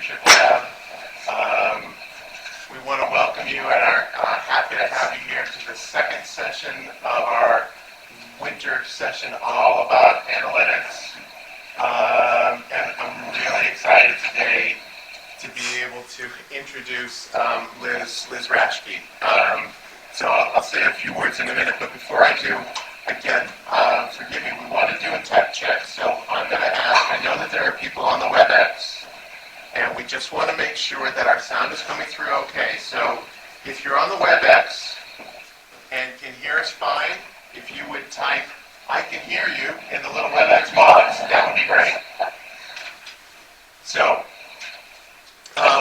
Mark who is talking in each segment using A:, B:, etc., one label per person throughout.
A: Leadership Lab. We want to welcome you and are happy to have you here to the second session of our winter session all about analytics. And I'm really excited today to be able to introduce Liz Raschke. So I'll say a few words in a minute, but before I do, again, forgive me, we want to do a tech check, so I'm going to ask, I know that there are people on the WebEx, and we just want to make sure that our sound is coming through okay. So if you're on the WebEx and can hear us fine, if you would type, I can hear you, in the little WebEx box, that would be great. So,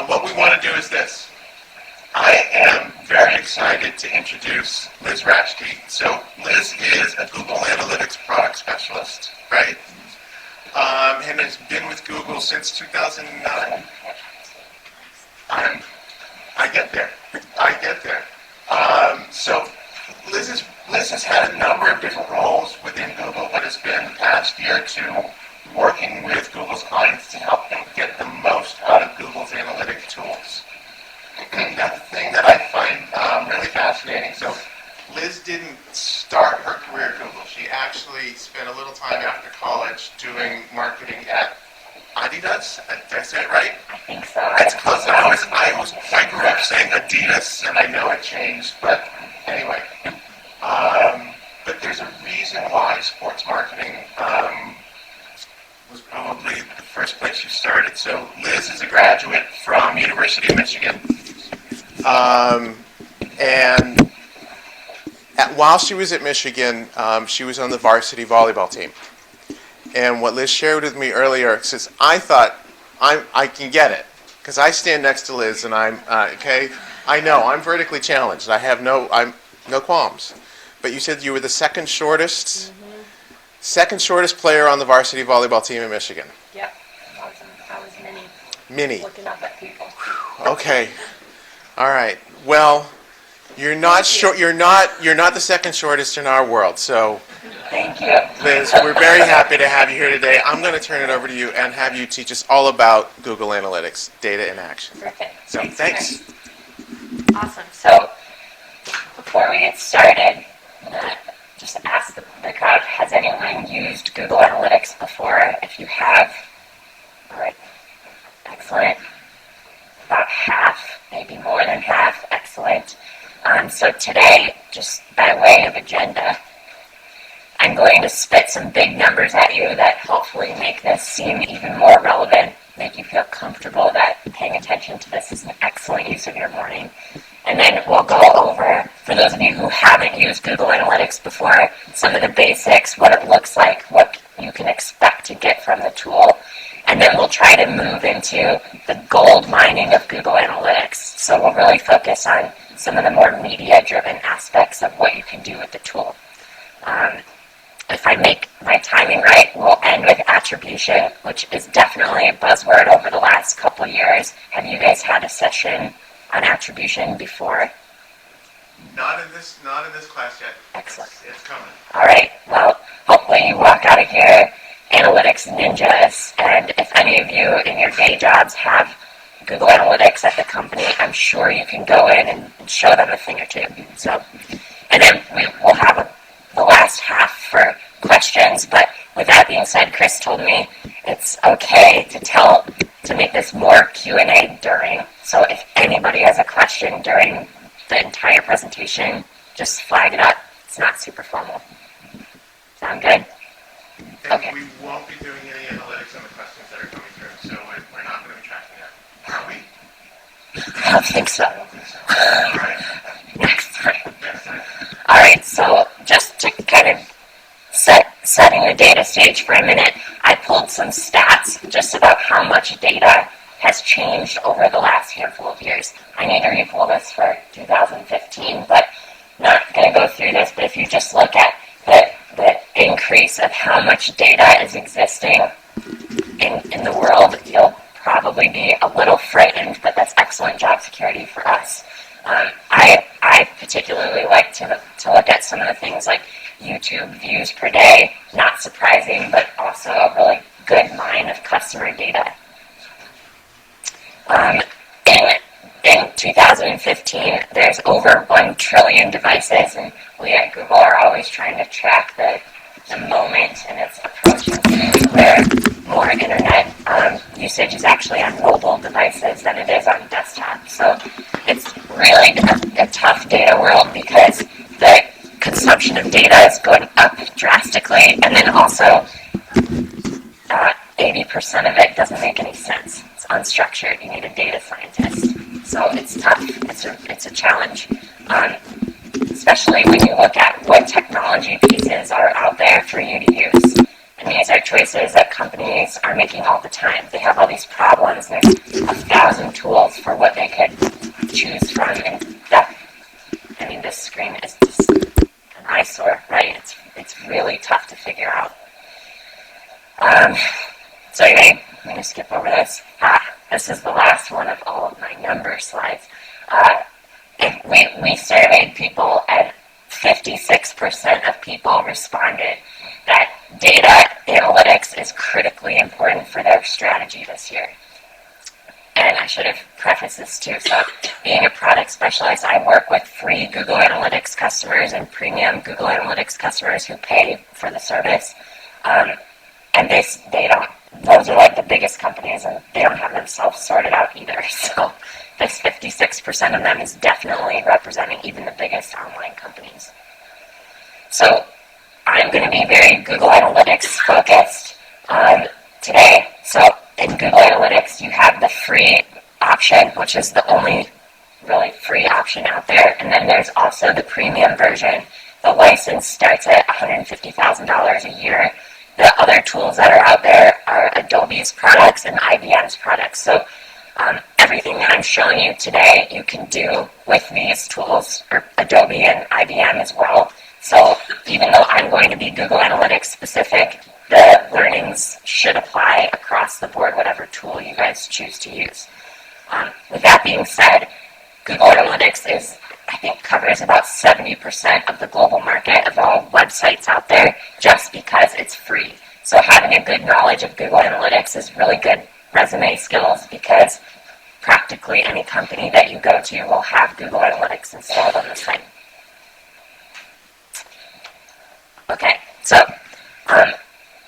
A: what we want to do is this. I am very excited to introduce Liz Raschke. So Liz is a Google Analytics product specialist, right? And has been with Google since 2009. I get there. So Liz has had a number of different roles within Google, but has been the past year or two working with Google's clients to help them get the most out of Google's analytic tools. That's the thing that I find really fascinating. So Liz didn't start her career at Google. She actually spent a little time after college doing marketing at Adidas. Did I say it right?
B: I think so.
A: That's close. I grew up saying Adidas, and I know it changed, but anyway. But there's a reason why sports marketing was probably the first place you started. So Liz is a graduate from University of Michigan. And while she was at Michigan, she was on the varsity volleyball team. And what Liz shared with me earlier says, I thought I can get it because I stand next to Liz and I'm okay. I know I'm vertically challenged. I have no qualms. But you said you were the second shortest player on the varsity volleyball team in Michigan.
B: Yep, I was
A: Mini.
B: looking up at people.
A: Okay. All right. Well, you're not the second shortest in our world. So,
B: thank you,
A: Liz, we're very happy to have you here today. I'm going to turn it over to you and have you teach us all about Google Analytics, data in action.
B: Perfect.
A: So, thanks.
B: Awesome. So, before we get started, just ask the crowd: has anyone used Google Analytics before? If you have, all right, excellent. About half, maybe more than half. Excellent. So today, just by way of agenda, I'm going to spit some big numbers at you that hopefully make this seem even more relevant, make you feel comfortable that paying attention to this is an excellent use of your morning. And then we'll go over, for those of you who haven't used Google Analytics before, some of the basics, what it looks like, what you can expect to get from the tool. And then we'll try to move into the gold mining of Google Analytics. So we'll really focus on some of the more media-driven aspects of what you can do with the tool. If I make my timing right, we'll end with attribution, which is definitely a buzzword over the last couple years. Have you guys had a session on attribution before?
A: Not in this class yet.
B: Excellent.
A: It's coming.
B: All right. Well, hopefully you walk out of here analytics ninjas, and if any of you in your day jobs have Google Analytics at the company, I'm sure you can go in and show them a thing or two. So, and then we'll have the last half for questions, but with that being said, Chris told me it's okay to make this more Q&A during. So if anybody has a question during the entire presentation, just flag it up. It's not super formal. Sound good?
A: And
B: okay.
A: We won't be doing any analytics on the questions that are coming through, so we're not going to be tracking that. Are we?
B: I don't think so.
A: All right.
B: Next time. All right, so just to kind of setting the data stage for a minute, I pulled some stats just about how much data has changed over the last handful of years. I need to repull this for 2015, but not going to go through this, but if you just look at the increase of how much data is existing in the world, you'll probably be a little frightened, but that's excellent job security for us. I particularly like to look at some of the things like YouTube views per day, not surprising, but also a really good mine of customer data. In, in 2015, there's over 1 trillion devices, and we at Google are always trying to track the moment, and it's approaching where more internet usage is actually on mobile devices than it is on desktop. So it's really a tough data world because the consumption of data is going up drastically, and then also 80% of it doesn't make any sense. It's unstructured. You need a data scientist. So it's tough. It's a challenge, especially when you look at what technology pieces are out there for you to use. And these are choices that companies are making all the time. They have all these problems. There's 1,000 tools for what they could choose from. And this screen is just an eyesore, right? It's really tough to figure out. So anyway, I'm going to skip over this. This is the last one of all of my number slides. We surveyed people, and 56% of people responded that data analytics is critically important for their strategy this year. And I should have prefaced this too. So being a product specialist, I work with free Google Analytics customers and premium Google Analytics customers who pay for the service. And they don't, those are like the biggest companies, and they don't have themselves sorted out either. So this 56% of them is definitely representing even the biggest online companies. So I'm going to be very Google Analytics focused today. So in Google Analytics, you have the free option, which is the only really free option out there. And then there's also the premium version. The license starts at $150,000 a year. The other tools that are out there are Adobe's products and IBM's products. So everything that I'm showing you today, you can do with these tools, or Adobe and IBM as well. So even though I'm going to be Google Analytics specific, the learnings should apply across the board, whatever tool you guys choose to use. With that being said, Google Analytics covers about 70% of the global market of all websites out there, just because it's free. So having a good knowledge of Google Analytics is really good resume skills, because practically any company that you go to will have Google Analytics installed on the site. Okay, so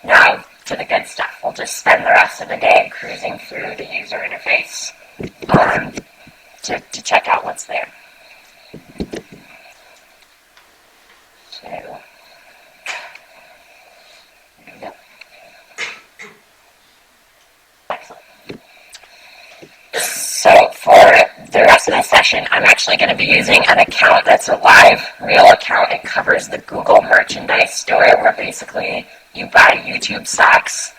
B: now to the good stuff. We'll just spend the rest of the day cruising through the user interface to check out what's there. Excellent. So for the rest of the session, I'm actually going to be using an account that's a live, real account. It covers the Google merchandise store, where basically you buy YouTube stocks,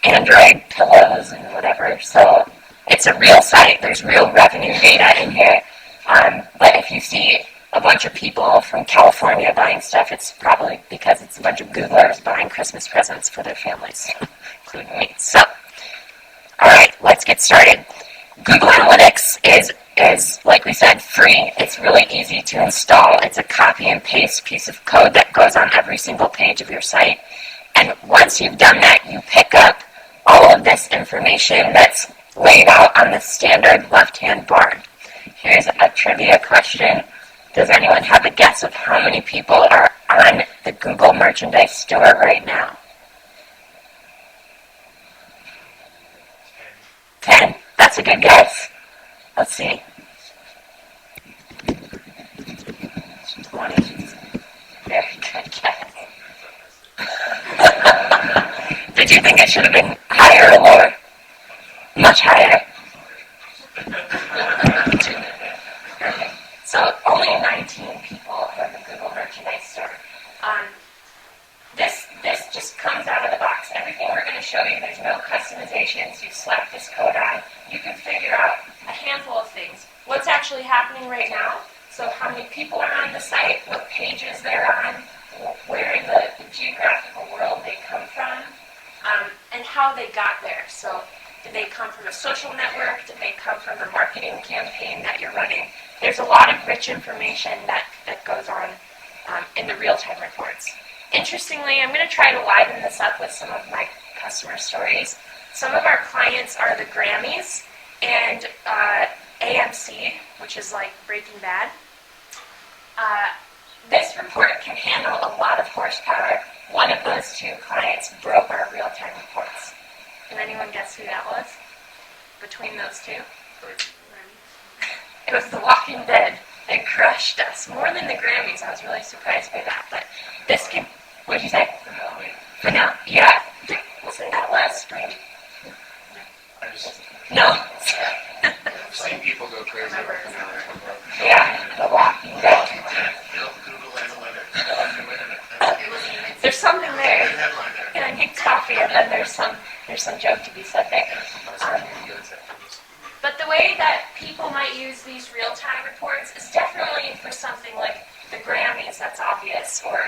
B: Android pillows, and whatever. So it's a real site. There's real revenue data in here. But if you see a bunch of people from California buying stuff, it's probably because it's a bunch of Googlers buying Christmas presents for their families, including me. So, all right, let's get started. Google Analytics is, like we said, free. It's really easy to install. It's a copy and paste piece of code that goes on every single page of your site. And once you've done that, you pick up all of this information that's laid out on the standard left-hand bar. Here's a trivia question. Does anyone have a guess of how many people are on the Google merchandise store right now? 10. That's a good guess. Let's see. 20. Very good guess. Did you think it should have been higher or lower? Much higher. So only 19 people from the Google merchandise store. This just comes out of the box. Everything we're going to show you, there's no customizations. You slap this code on, you can figure out a handful of things. What's actually happening right now? So how many people are on the site, what pages they're on, where in the geographical world they come from, and how they got there. So did they come from a social network? Did they come from a marketing campaign that you're running? There's a lot of rich information that goes on in the real-time reports. Interestingly, I'm going to try to liven this up with some of my customer stories. Some of our clients are the Grammys and AMC, which is like Breaking Bad. This report can handle a lot of horsepower. One of those two clients broke our real-time reports. Can anyone guess who that was? Between those two? It was The Walking Dead. They crushed us more than the Grammys. I was really surprised by that. But this can. What did you say? Finale. Yeah. Wasn't that last spring? No.
A: I've seen people go crazy over finale.
B: Yeah. The Walking Dead.
A: Google Analytics.
B: There's something there.
A: Good headline there.
B: And I need coffee, and then there's some joke to be said there. But the way that people might use these real-time reports is definitely for something like the Grammys, that's obvious, or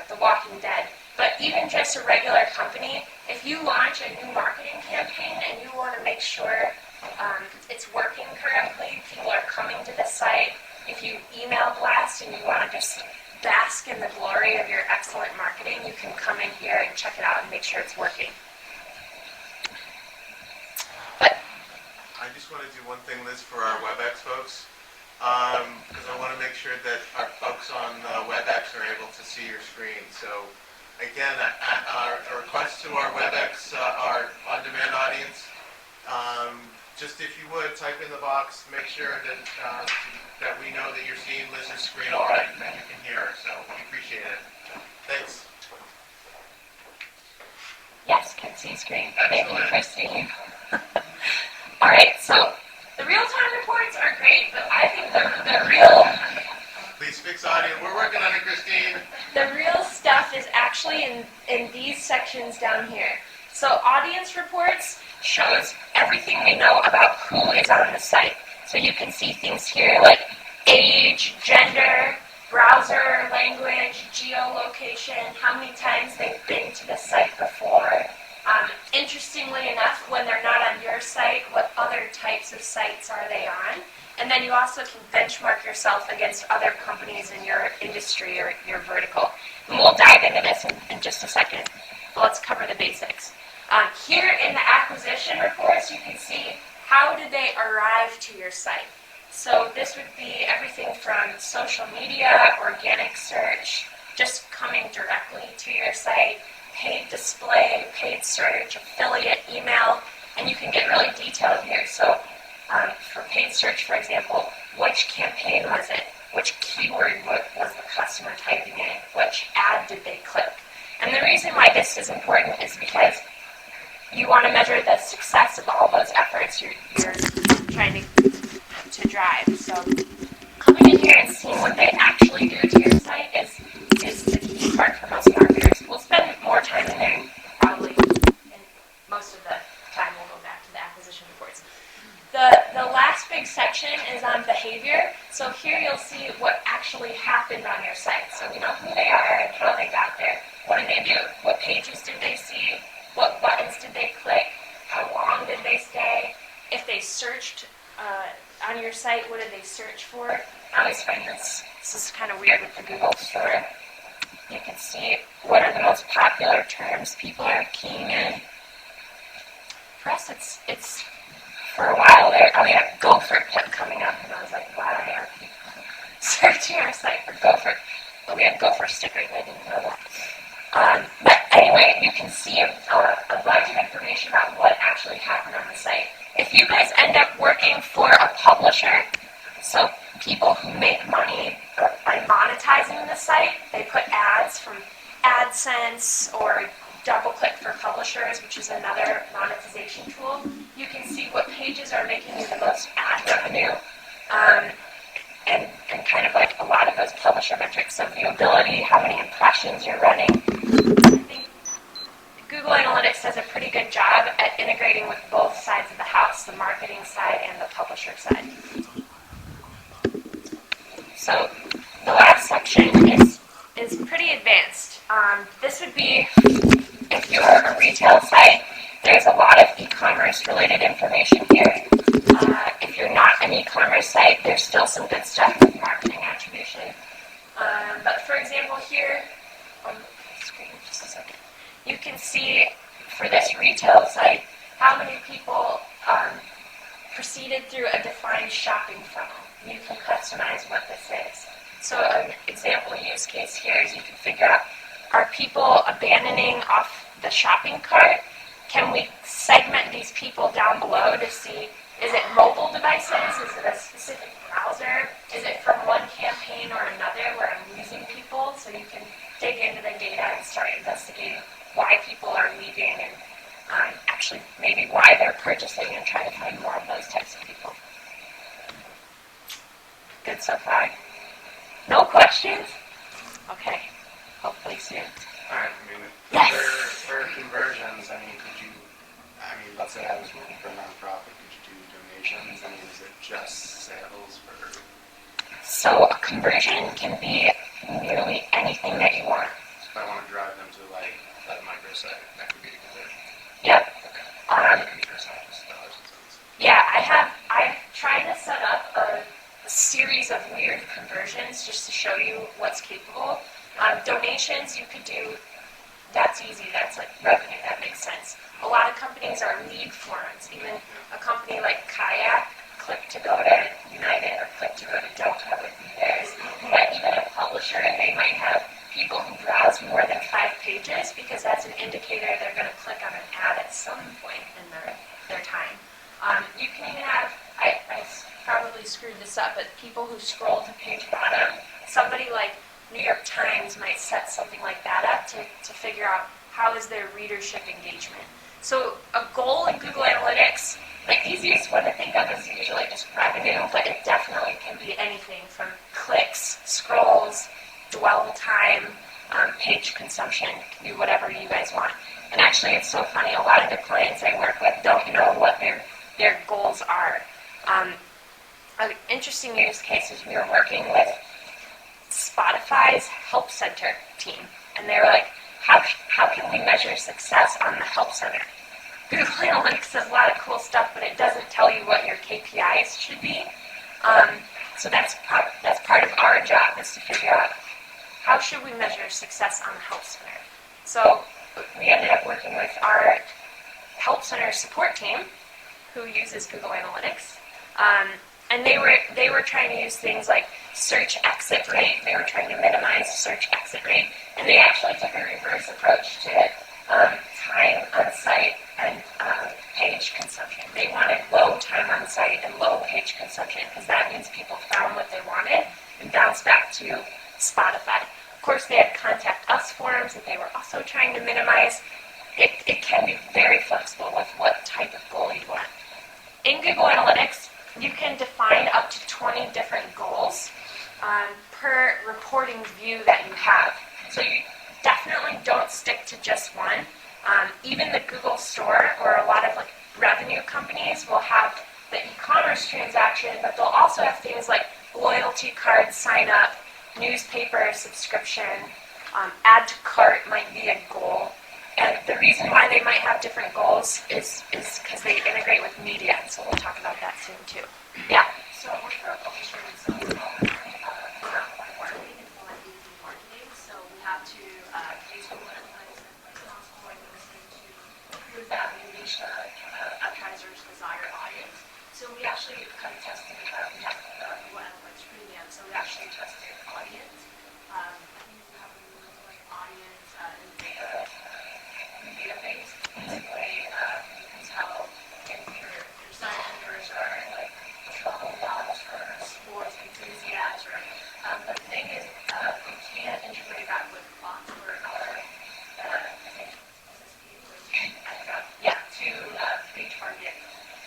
B: The Walking Dead. But even just a regular company, if you launch a new marketing campaign and you want to make sure it's working correctly, people are coming to the site, if you email blast and you want to just bask in the glory of your excellent marketing, you can come in here and check it out and make sure it's working. But
A: I just want to do one thing, Liz, for our WebEx folks, because I want to make sure that our folks on WebEx are able to see your screen. So, again, our request to our WebEx, our on-demand audience, just if you would, type in the box, make sure that we know that you're seeing Liz's screen all right and that you can hear her. So, we appreciate it. Thanks.
B: yes, can see screen. Thank you for seeing. All right, so the real-time reports are great, but I think the real...
A: Please fix audio. We're working on it, Christine.
B: The real stuff is actually in these sections down here. So audience reports shows everything we know about who is on the site. So you can see things here like age, gender, browser language, geolocation, how many times they've been to the site before. Interestingly enough, when they're not on your site, what other types of sites are they on? And then you also can benchmark yourself against other companies in your industry or your vertical. And we'll dive into this in just a second. But let's cover the basics. Here in the acquisition reports, you can see how did they arrive to your site. So this would be everything from social media, organic search, just coming directly to your site, paid display, paid search, affiliate, email, and you can get really detailed here. So for paid search, for example, which campaign was it? Which keyword was the customer typing in? Which ad did they click? And the reason why this is important is because you want to measure the success of all those efforts you're trying to drive. So coming in here and seeing what they actually do to your site is the key part for most marketers. We'll spend more time in there, probably, and most of the time we'll go back to the acquisition reports. The last big section is on behavior. So here you'll see what actually happened on your site. So we know who they are and how they got there. What did they do? What pages did they see? What buttons did they click? How long did they stay? If they searched on your site, what did they search for? I always find this is kind of weird with the Google store. You can see what are the most popular terms people are keying in. For us, it's for a while there, we had gopher kept coming up, and I was like, why are people searching our site for gopher? But we had gopher stickers, I didn't know that. But anyway, you can see a bunch of information about what actually happened on the site. If you guys end up working for a publisher, so people who make money by monetizing the site, they put ads from AdSense or DoubleClick for publishers, which is another monetization tool. You can see what pages are making you the most ad revenue, and kind of like a lot of those publisher metrics. So viewability, how many impressions you're running. I think Google Analytics does a pretty good job at integrating with both sides of the house, the marketing side and the publisher side. So the last section is pretty advanced. This would be, if you're a retail site, there's a lot of e-commerce related information here. If you're not an e-commerce site, there's still some good stuff with marketing attribution. But for example here, on the screen, just a second, you can see for this retail site, how many people proceeded through a defined shopping funnel. You can customize what this is. So an example use case here is you can figure out, are people abandoning off the shopping cart? Can we segment these people down below to see, is it mobile devices? Is it a specific browser? Is it from one campaign or another where I'm losing people? So you can dig into the data and start investigating why people are leaving and actually maybe why they're purchasing and try to find more of those types of people. Good so far? No questions? Okay, hopefully soon.
A: All right,
B: Yes.
A: for conversions, let's say I was working for a nonprofit, could you do donations? Is it just sales for?
B: So a conversion can be nearly anything that you want.
A: So if I want to drive them to a microsite, that could be a conversion.
B: Yep.
A: Yeah,
B: I've tried to set up a series of weird conversions just to show you what's capable. Donations you could do, that's easy, that's like revenue, that makes sense. A lot of companies are lead forms, even a company like Kayak, click to go to United or click to go to Delta would be theirs. You might even a publisher and they might have people who browse more than 5 pages because that's an indicator they're going to click on an ad at some point in their time. You can even have, I probably screwed this up, but people who scroll to page bottom, somebody like New York Times might set something like that up to figure out how is their readership engagement. So a goal in Google Analytics, the easiest one to think of is usually just revenue, but it definitely can be anything from clicks, scrolls, dwell time, page consumption. It can be whatever you guys want. And actually, it's so funny, a lot of the clients I work with don't know what their goals are. An interesting use case is we were working with Spotify's Help Center team, and they were like, how can we measure success on the Help Center? Google Analytics does a lot of cool stuff, but it doesn't tell you what your KPIs should be. So that's part of our job, is to figure out how should we measure success on the Help Center. So we ended up working with our Help Center support team, who uses Google Analytics, and they were trying to use things like search exit rate. They were trying to minimize search exit rate, and they actually took a reverse approach to time on site and page consumption. They wanted low time on site and low page consumption because that means people found what they wanted and bounced back to Spotify. Of course, they had contact us forms that they were also trying to minimize. It can be very flexible with what type of goal you want. In Google Analytics, you can define up to 20 different goals per reporting view that you have. So you definitely don't stick to just one. Even the Google Store or a lot of revenue companies will have the e-commerce transaction, but they'll also have things like loyalty card sign up, newspaper subscription, add to cart might be a goal. And the reason why they might have different goals is because they integrate with media, and so we'll talk about that soon too. Yeah. So we're for a publisher and so marketing, so we have to use Google Analytics as responsible and listening to good value reach the advertiser's desired audience. So we actually kind of tested, we have Google Analytics Premium, so we actually tested audience. We have audience and data. Database. Basically, you can tell if your site members are $12 for sports enthusiasts. But the thing is, you can't integrate that with bots or other, to retarget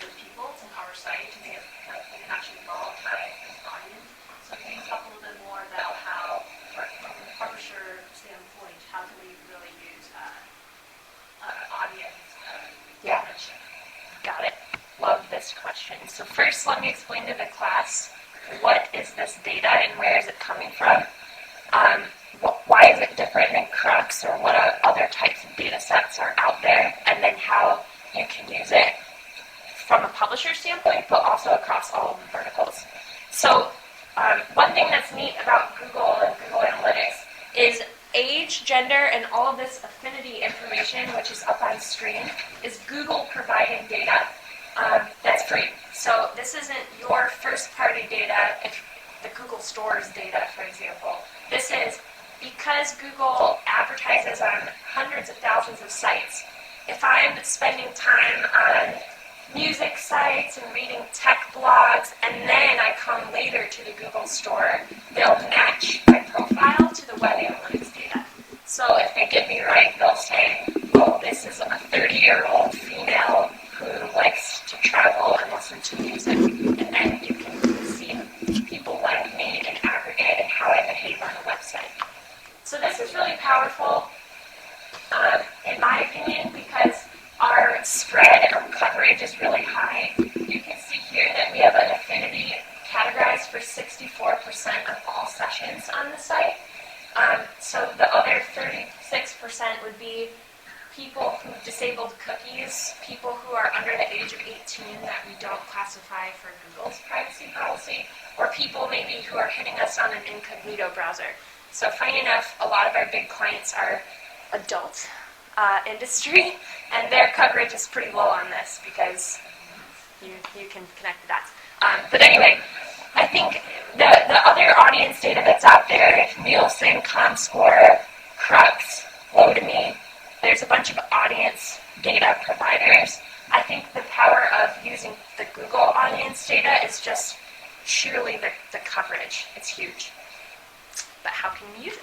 B: those people to our site to make it we can actually monetize this audience. So can you talk a little bit more about how, from the publisher standpoint, how can we really use audience. Yeah, got it. Love this question. So first, let me explain to the class, what is this data and where is it coming from? Why is it different than Crux, or what other types of data sets are out there, and then how you can use it from a publisher standpoint, but also across all of the verticals. So one thing that's neat about Google and Google Analytics is age
C: gender, and all of this affinity information, which is up on screen, is Google providing data that's free. So this isn't your first-party data, if the Google Store's data, for example. This is because Google advertises on hundreds of thousands of sites. If I'm spending time on music sites and reading tech blogs, and then I come later to the Google Store, they'll match my profile to the web analytics data. So if they get me right, they'll say, oh, this is a 30-year-old female who likes to travel and listen to music. And then you can see people like me in aggregate and how I behave on the website. So this is really powerful, in my opinion, because our spread of coverage is really high. You can see here that we have an affinity categorized for 64% of all sessions on the site. So the other 36% would be people who've disabled cookies, people who are under the age of 18 that we don't classify for Google's privacy policy, or people maybe who are hitting us on an incognito browser. So funny enough, a lot of our big clients are adult industry, and their coverage is pretty low on this because you can connect the dots. But anyway, I think the other audience data that's out there, Nielsen, ComScore, Crux, Lotame, there's a bunch of audience data providers. I think the power of using the Google audience data is just surely the coverage. It's huge. But how can we use it?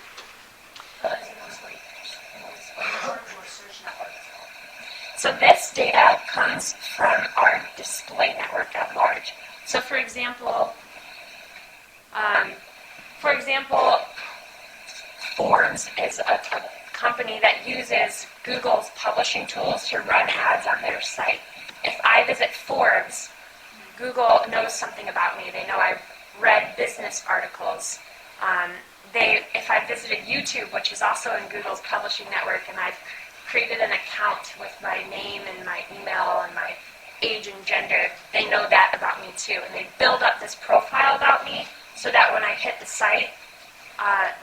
C: So this data comes from our display network at large. So for example, Forbes is a company that uses Google's publishing tools to run ads on their site. If I visit Forbes, Google knows something about me. They know I've read business articles. If I visited YouTube, which is also in Google's publishing network, and I've created an account with my name and my email and my age and gender, they know that about me too. And they build up this profile about me so that when I hit the site,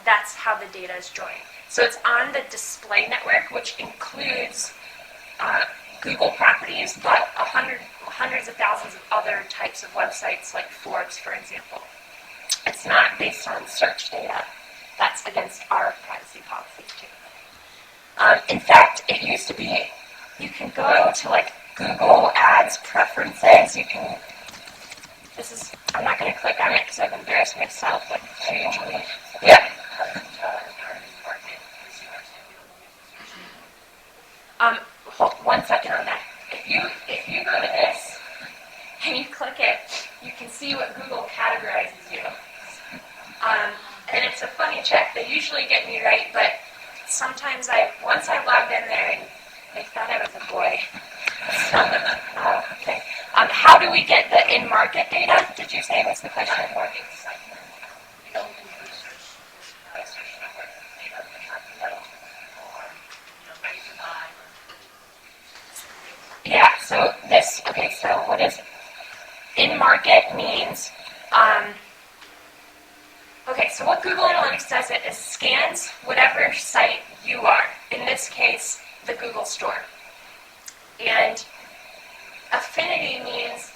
C: that's how the data is joined. So it's on the display network, which includes Google properties, but hundreds of thousands of other types of websites like Forbes, for example. It's not based on search data. That's against our privacy policies too. In fact, it used to be, you can go to like Google Ads preferences. I'm not going to click on it because I've embarrassed myself, but I usually, yeah. Hold 1 second on that. If you go to this and you click it, you can see what Google categorizes you. And it's a funny check. They usually get me right, but sometimes once I logged in there and they thought I was a boy. So, okay. How do we get the in-market data? Did you say was the question? Yeah, so what is it? In-market means, so what Google Analytics does is scans whatever site you are, in this case, the Google Store. And affinity means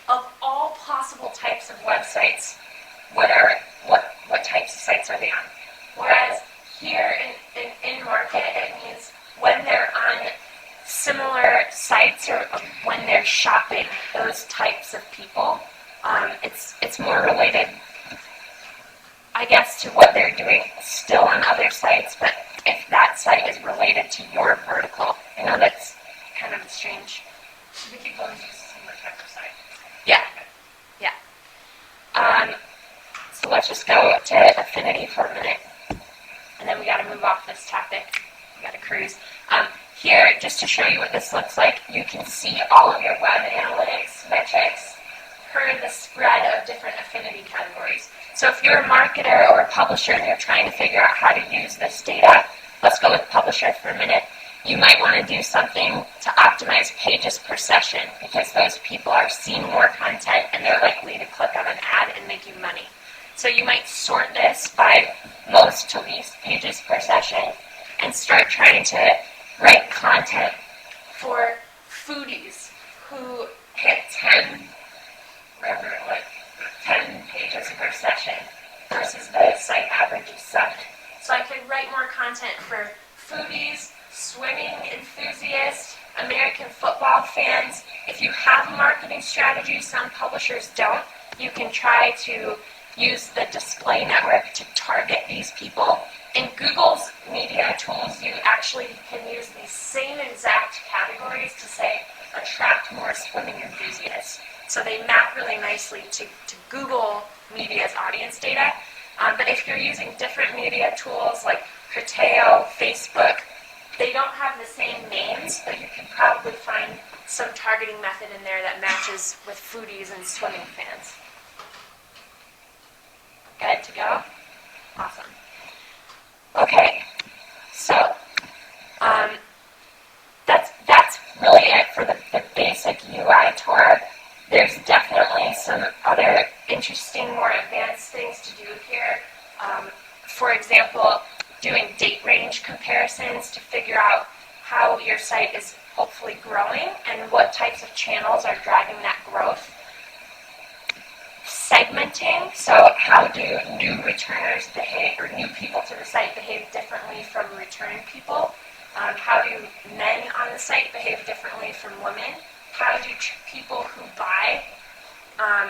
C: of all possible types of websites, what types of sites are they on? Whereas here in market, it means when they're on similar sites or when they're shopping those types of people. It's more related, I guess, to what they're doing still on other sites, but if that site is related to your vertical. I know that's kind of strange. We keep going to similar type of site. Yeah. So let's just go to affinity for a minute, and then we got to move off this topic. We got to cruise. Here, just to show you what this looks like, you can see all of your web analytics metrics per the spread of different affinity categories. So if you're a marketer or a publisher and you're trying to figure out how to use this data, let's go with publisher for a minute. You might want to do something to optimize pages per session because those people are seeing more content and they're likely to click on an ad and make you money. So you might sort this by most to least pages per session.
B: and start trying to write content
C: For foodies who,
B: hit 10, whatever, like 10 pages per session versus the site average is 7.
C: so I could write more content for foodies, swimming enthusiasts, American football fans. If you have a marketing strategy, some publishers don't, you can try to use the display network to target these people. In Google's media tools, you actually can use these same exact categories to say, attract more swimming enthusiasts. So they map really nicely to Google Media's audience data. But if you're using different media tools like Criteo, Facebook, they don't have the same names, but you can probably find some targeting method in there that matches with foodies and swimming fans. Good to go? Awesome. Okay, so that's really it for the basic UI tour. There's definitely some other interesting, more advanced things to do here. For example, doing date range comparisons to figure out how your site is hopefully growing and what types of channels are driving that growth. Segmenting, so how do new returners behave, or new people to the site behave differently from return people? How do men on the site behave differently from women? How do people who buy,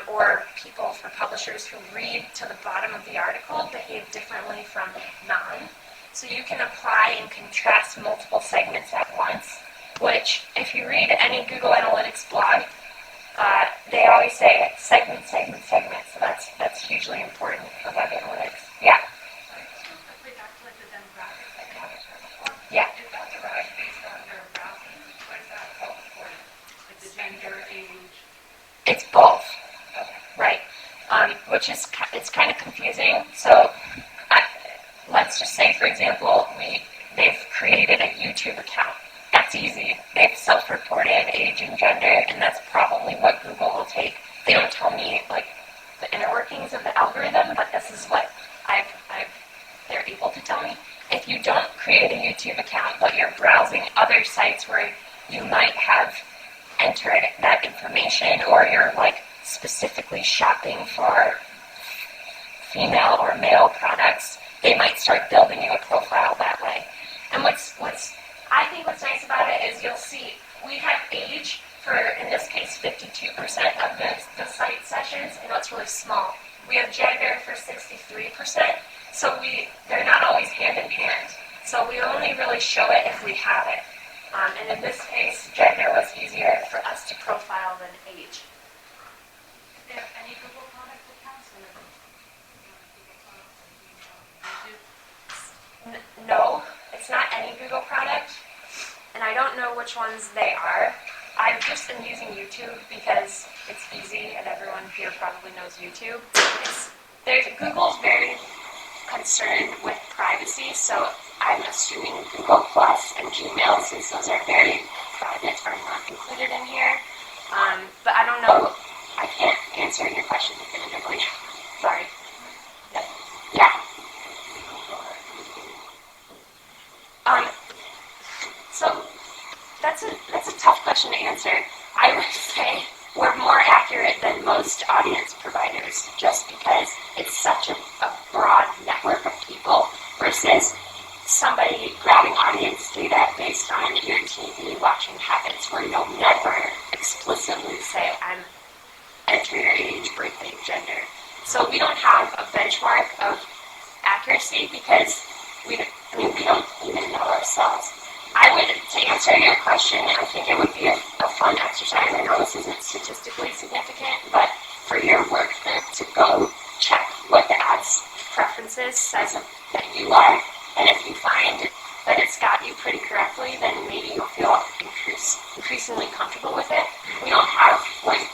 C: or people for publishers who read to the bottom of the article behave differently from non? So you can apply and contrast multiple segments at once, which if you read any Google Analytics blog, they always say segment, segment, segment. So that's hugely important for web analytics. Yeah. Yeah. It's both, right? Which is it's kind of confusing. So let's just say, for example, they've created a YouTube account. That's easy. They've self-reported age and gender, and that's probably what Google will take. They don't tell me like the inner workings of the algorithm, but this is what they're able to tell me. If you don't create a YouTube account, but you're browsing other sites where you might have entered that information, or you're like specifically shopping for female or male products, they might start building you a profile that way. And I think what's nice about it is you'll see we have age for, in this case, 52% of the site sessions, and it's really small. We have gender for 63%, so they're not always hand in hand. So we only really show it if we have it. And in this case, gender was easier for us to profile than age.
D: Do they have any Google product accounts?
C: No, it's not any Google product, and I don't know which ones they are. I've just been using YouTube because it's easy, and everyone here probably knows YouTube. Google's very concerned with privacy, so I'm assuming Google Plus and Gmail, since those are very private, are not included in here. But I don't know. I can't answer your question definitively. Sorry. Yeah. So that's a tough question to answer. I would say we're more accurate than most audience providers, just because it's such a broad network of people versus somebody grabbing audience data based on your TV watching habits, where you'll never explicitly say, I'm enter your age, birthday, gender. So we don't have a benchmark of accuracy because we don't even know ourselves. To answer your question, I think it would be a fun exercise. I know this isn't statistically significant, but for your work to go check what the ads preferences says that you are, and if you find that it's got you pretty correctly, then maybe you'll feel increasingly comfortable with it. We don't have like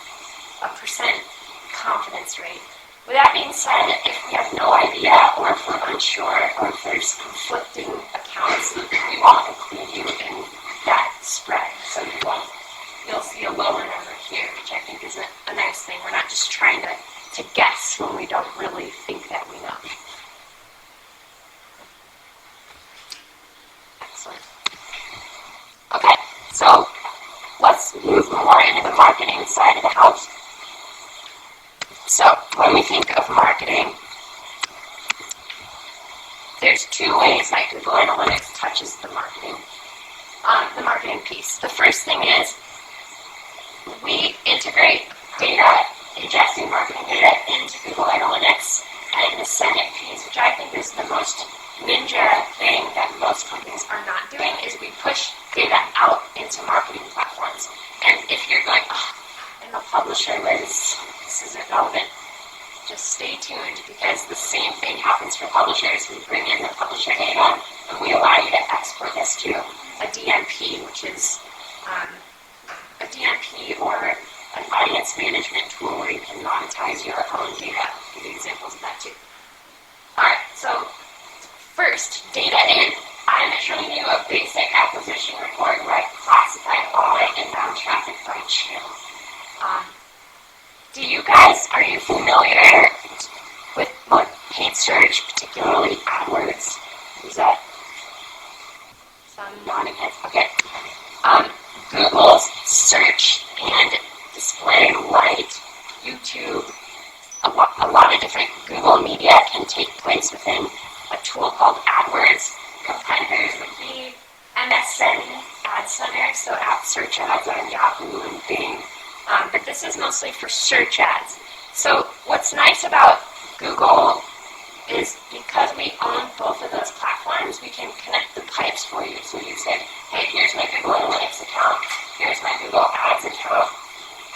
C: a percent confidence rate. With that being said, if we have no idea, or if we're unsure, or if there's conflicting accounts, we won't include you in that spread. So you'll see a lower number here, which I think is a nice thing. We're not just trying to guess when we don't really think that we know.
B: Excellent. Okay, so let's move more into the marketing side of the house. So when we think of marketing, there's two ways that Google Analytics touches the marketing piece. The first thing is we integrate data, ingesting marketing data into Google Analytics, and the second piece, which I think is the most ninja thing that most companies are not doing, is we push data out into marketing platforms. And if you're going, in the publisher, this isn't relevant, just stay tuned, because the same thing happens for publishers. We bring in the publisher data, and we allow you to export this to a DMP, which is a DMP or an audience management tool where you can monetize your own data. I'll give you examples of that too. Alright, so first, data in. I'm showing you a basic acquisition report where I classify all my inbound traffic by channel. Are you familiar with paid search, particularly AdWords? Is that some nodding heads? Okay. Google's search and display, light, YouTube, a lot of different Google media can take place within a tool called AdWords. Competitors would be MSN Ad Center, so search ads on Yahoo and Bing. But this is mostly for search ads. So what's nice about Google is because we own both of those platforms, we can connect the pipes for you. So you say, hey, here's my Google Analytics account, here's my Google Ads account,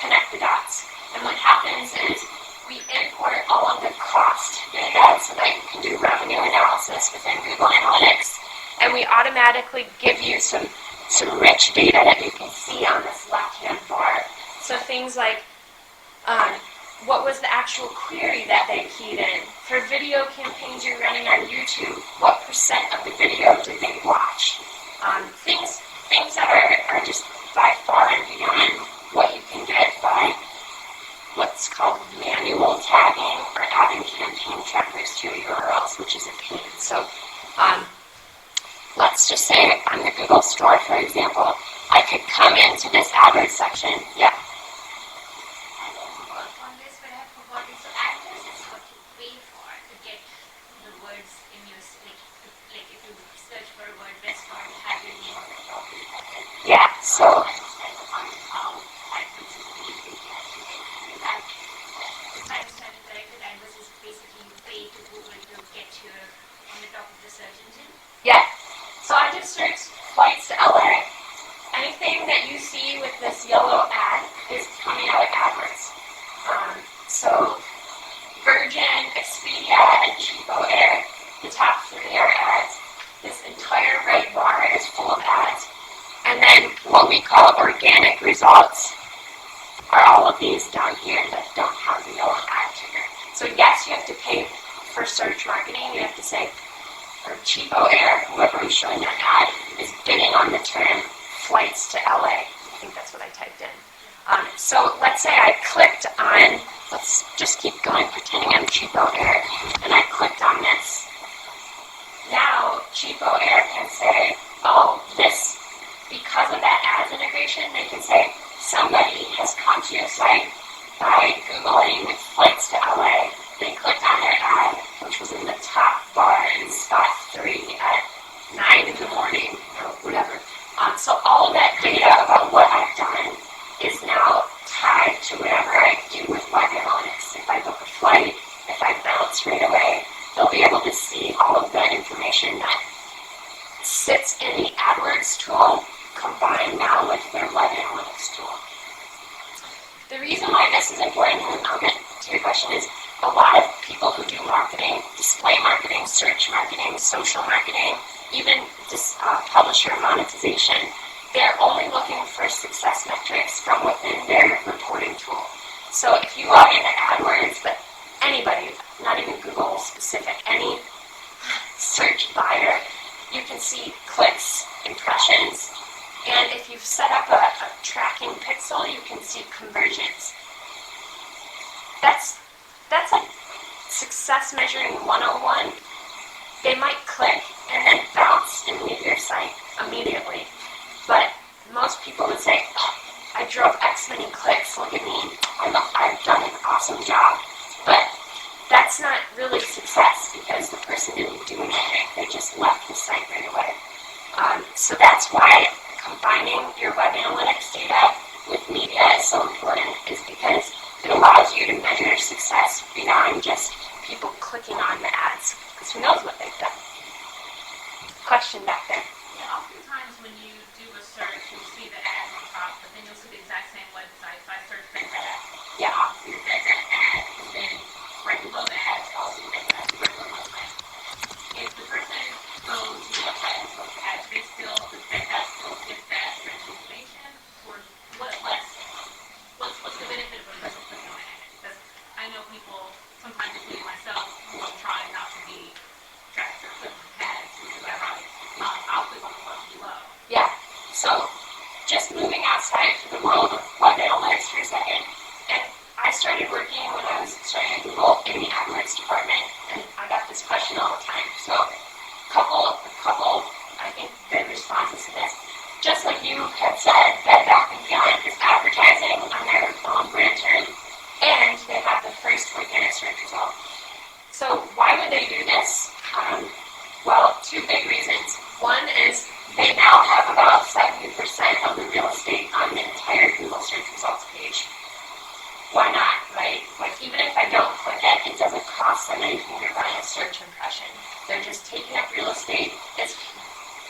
B: connect the dots. And what happens is we import all of the cost data so that you can do revenue analysis within Google Analytics. And we automatically give you some rich data that you can see on this left-hand bar. So things like what was the actual query that they keyed in? For video campaigns you're running on YouTube, what percent of the video did they watch? Things that are just by far and beyond what you can get by what's called manual tagging or adding campaign trackers to your URLs, which is a pain. So let's just say on the Google Store, for example, I could come into this AdWords section. Yeah.
D: On this, but I have forgotten. So AdWords is what you pay for to get the words in your like if you search for a word, restaurant, have your name.
B: Yeah. So.
D: If I understand it correctly, AdWords is basically you pay to Google to get your on the top of the search engine.
B: Yeah. So I just searched flights to LA. Anything that you see with this yellow ad is coming out of AdWords. So Virgin, Expedia, and Cheapo Air, the top three are ads. This entire right bar is full of ads. And then what we call organic results are all of these down here that don't have the yellow ad trigger. So yes, you have to pay for search marketing. You have to say, or Cheapo Air, whoever is showing that ad, is bidding on the term flights to LA. I think that's what I typed in. So let's say I clicked on, let's just keep going, pretending I'm Cheapo Air, and I clicked on this. Now Cheapo Air can say, oh, this, because of that ads integration, they can say, somebody has come to your site by Googling flights to LA. They clicked on their ad, which was in the top bar in spot 3 at 9 in the morning, or whatever. So all of that data about what I've done is now tied to whatever I do with web analytics. If I book a flight, if I bounce right away, they'll be able to see all of that information that sits in the AdWords tool combined now with their web analytics tool. The reason why this is important, and I'll get to your question, is a lot of people who do marketing, display marketing, search marketing, social marketing, even just publisher monetization, they're only looking for success metrics from within their reporting tool. So if you log into AdWords, but anybody, not even Google specific, any search buyer, you can see clicks, impressions, and if you've set up a tracking pixel, you can see conversions. That's like success measuring 101. They might click and then bounce and leave your site So that's why combining your web analytics data with media is so important, is because it allows you to measure success beyond just people clicking on the ads, because who knows what they've done. Question back there.
E: Yeah, oftentimes when you do a search, you'll see the ad on top, but then you'll see the exact same website. If I search for that,
B: Yeah.
E: I'll see the exact ad, and then right below the ad, I'll see the exact website. If the person goes to the website and looks at ads, they still, does that still get that search information, or what's the benefit of a person clicking on an ad? Because I know people, sometimes including myself, will try not to be tracked or click on ads, because I write, I'll click on the one below.
B: Yeah. So just moving outside to the world of web analytics for a second. And I started working when I was starting at Google in the analytics department, and I got this question all the time. So a couple, I think, good responses to this. Just like you had said, Bed Bath & Beyond is advertising on their brand term, and they have the first organic search result. So why would they do this? Well, two big reasons. One is they now have about 70% of the real estate on the entire Google search results page. Why not, right? Like, even if I don't click it, it doesn't cost them anything to run a search impression. They're just taking up real estate.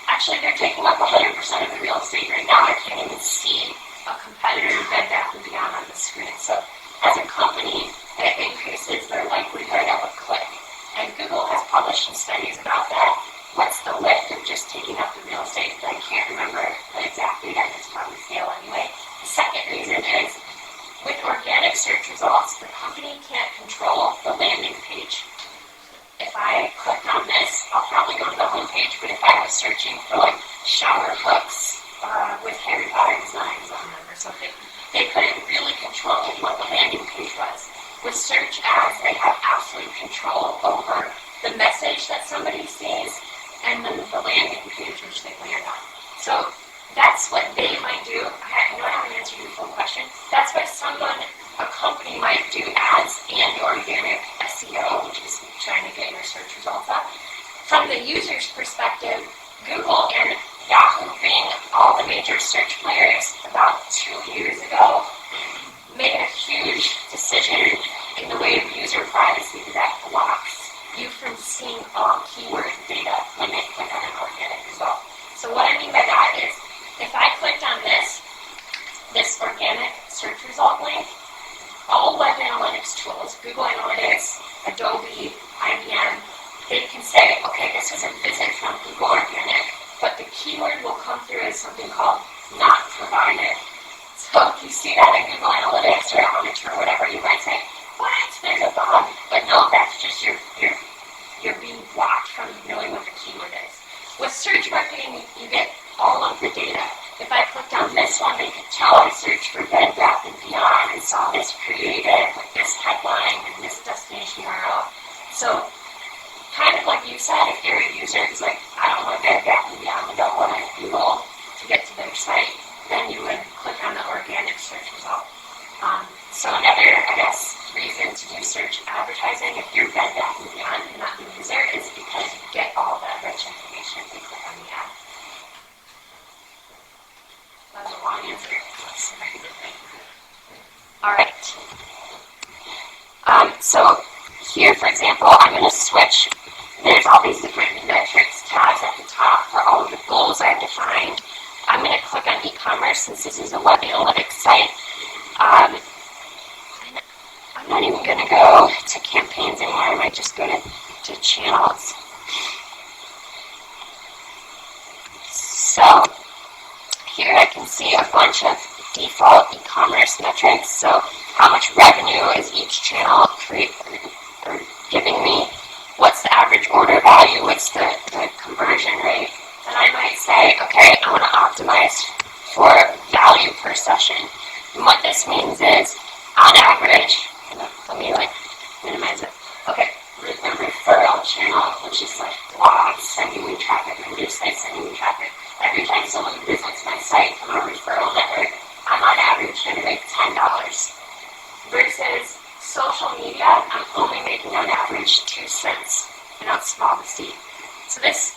B: Actually, they're taking up 100% of the real estate right now. I can't even see a competitor Bed Bath & Beyond on the screen. So as a company, it increases their likelihood of a click. And Google has published some studies about that. What's the lift of just taking up the real estate? I can't remember the exact data. It's probably scale anyway. The second reason is, with organic search results, the company can't control the landing page. If I clicked on this, I'll probably go to the home page, but if I was searching for like shower hooks with Harry Potter designs on them or something, they couldn't really control what the landing page was. With search ads, they have absolute control over the message that somebody sees and then the landing page which they land on. So that's what they might do. I haven't answered your full question. That's why a company might do ads and organic SEO, which is trying to get your search results up. From the user's perspective, Google and Yahoo being all the major search players about 2 years ago made a huge decision in the way of user privacy that blocks you from seeing all keyword data when they click on an organic result. So what I mean by that is, if I clicked on this organic search result link, all web analytics tools, Google Analytics, Adobe, IBM, they can say, okay, this was a visit from Google Organic, but the keyword will come through as something called not provided. So if you see that in Google Analytics or Monitor or whatever, you might say, what? There's a bug. But no, that's just you're being blocked from knowing what the keyword is. With search marketing, you get all of the data. If I clicked on this one, they could tell I searched for Bed Bath & Beyond and saw this creative with this headline and this destination URL. So, kind of like you said, if you're a user who's like, I don't want Bed Bath & Beyond, I don't want to Google to get to their site, then you would click on the organic search result. So another, reason to do search advertising if you're Bed Bath & Beyond and not the user is because you get all that rich information if you click on the ad. That was a long answer. All right. So here, for example, I'm going to switch. There's all these different metrics tabs at the top for all of the goals I've defined. I'm going to click on e-commerce since this is a web analytics site. I'm not even going to go to campaigns anymore. I might just go to channels. So here I can see a bunch of default e-commerce metrics. So how much revenue is each channel giving me? What's the average order value? What's the conversion rate? And I might say, okay, I want to optimize for value per session. And what this means is, on average, let me minimize it. Okay, the referral channel, which is like blogs sending me traffic, my news site sending me traffic. Every time someone visits my site from a referral network, I'm on average going to make $10. Versus social media, I'm only making on average 2 cents. It's small to see. So this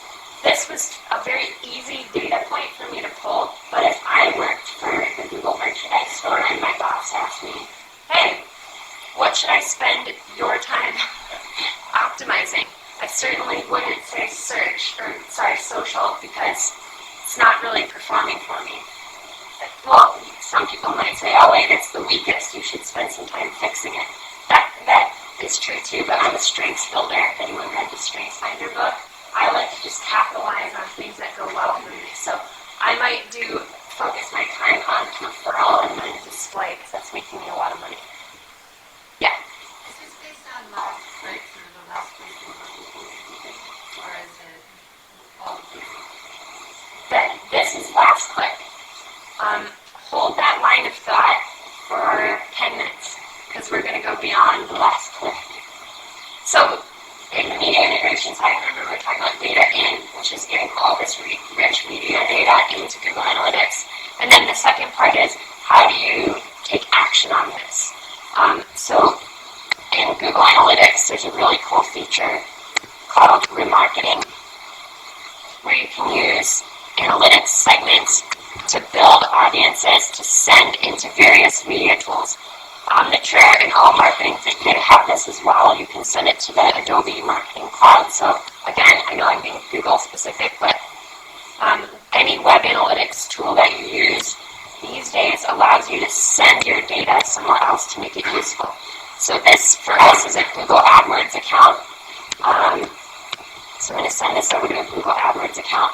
B: was a very
C: easy data point for me to pull, but if I worked for the Google merchandise store and my boss asked me, hey, what should I spend your time optimizing? I certainly wouldn't say social, because it's not really performing for me. Well, some people might say, oh wait, it's the weakest, you should spend some time fixing it. That is true too, but I'm a strengths builder. If anyone read the Strengths Finder book, I like to just capitalize on things that go well for me. So I might focus my time on referral and then display, because that's making me a lot of money. Yeah.
E: Is this based on last clicks or the last place you want people to click, or is it all the places?
C: This is last click. Hold that line of thought for 10 minutes, because we're going to go beyond the last click. So in the media integration side, remember we're talking about data in, which is getting all this rich media data into Google Analytics. And then the second part is, how do you take action on this? So in Google Analytics, there's a really cool feature called Remarketing, where you can use analytics segments to build audiences to send into various media tools. Omniture and all marketing data have this as well. You can send it to the Adobe Marketing Cloud. So again, I know I'm being Google specific, but any web analytics tool that you use these days allows you to send your data somewhere else to make it useful. So this, for us, is a Google AdWords account. So I'm going to send this over to a Google AdWords account.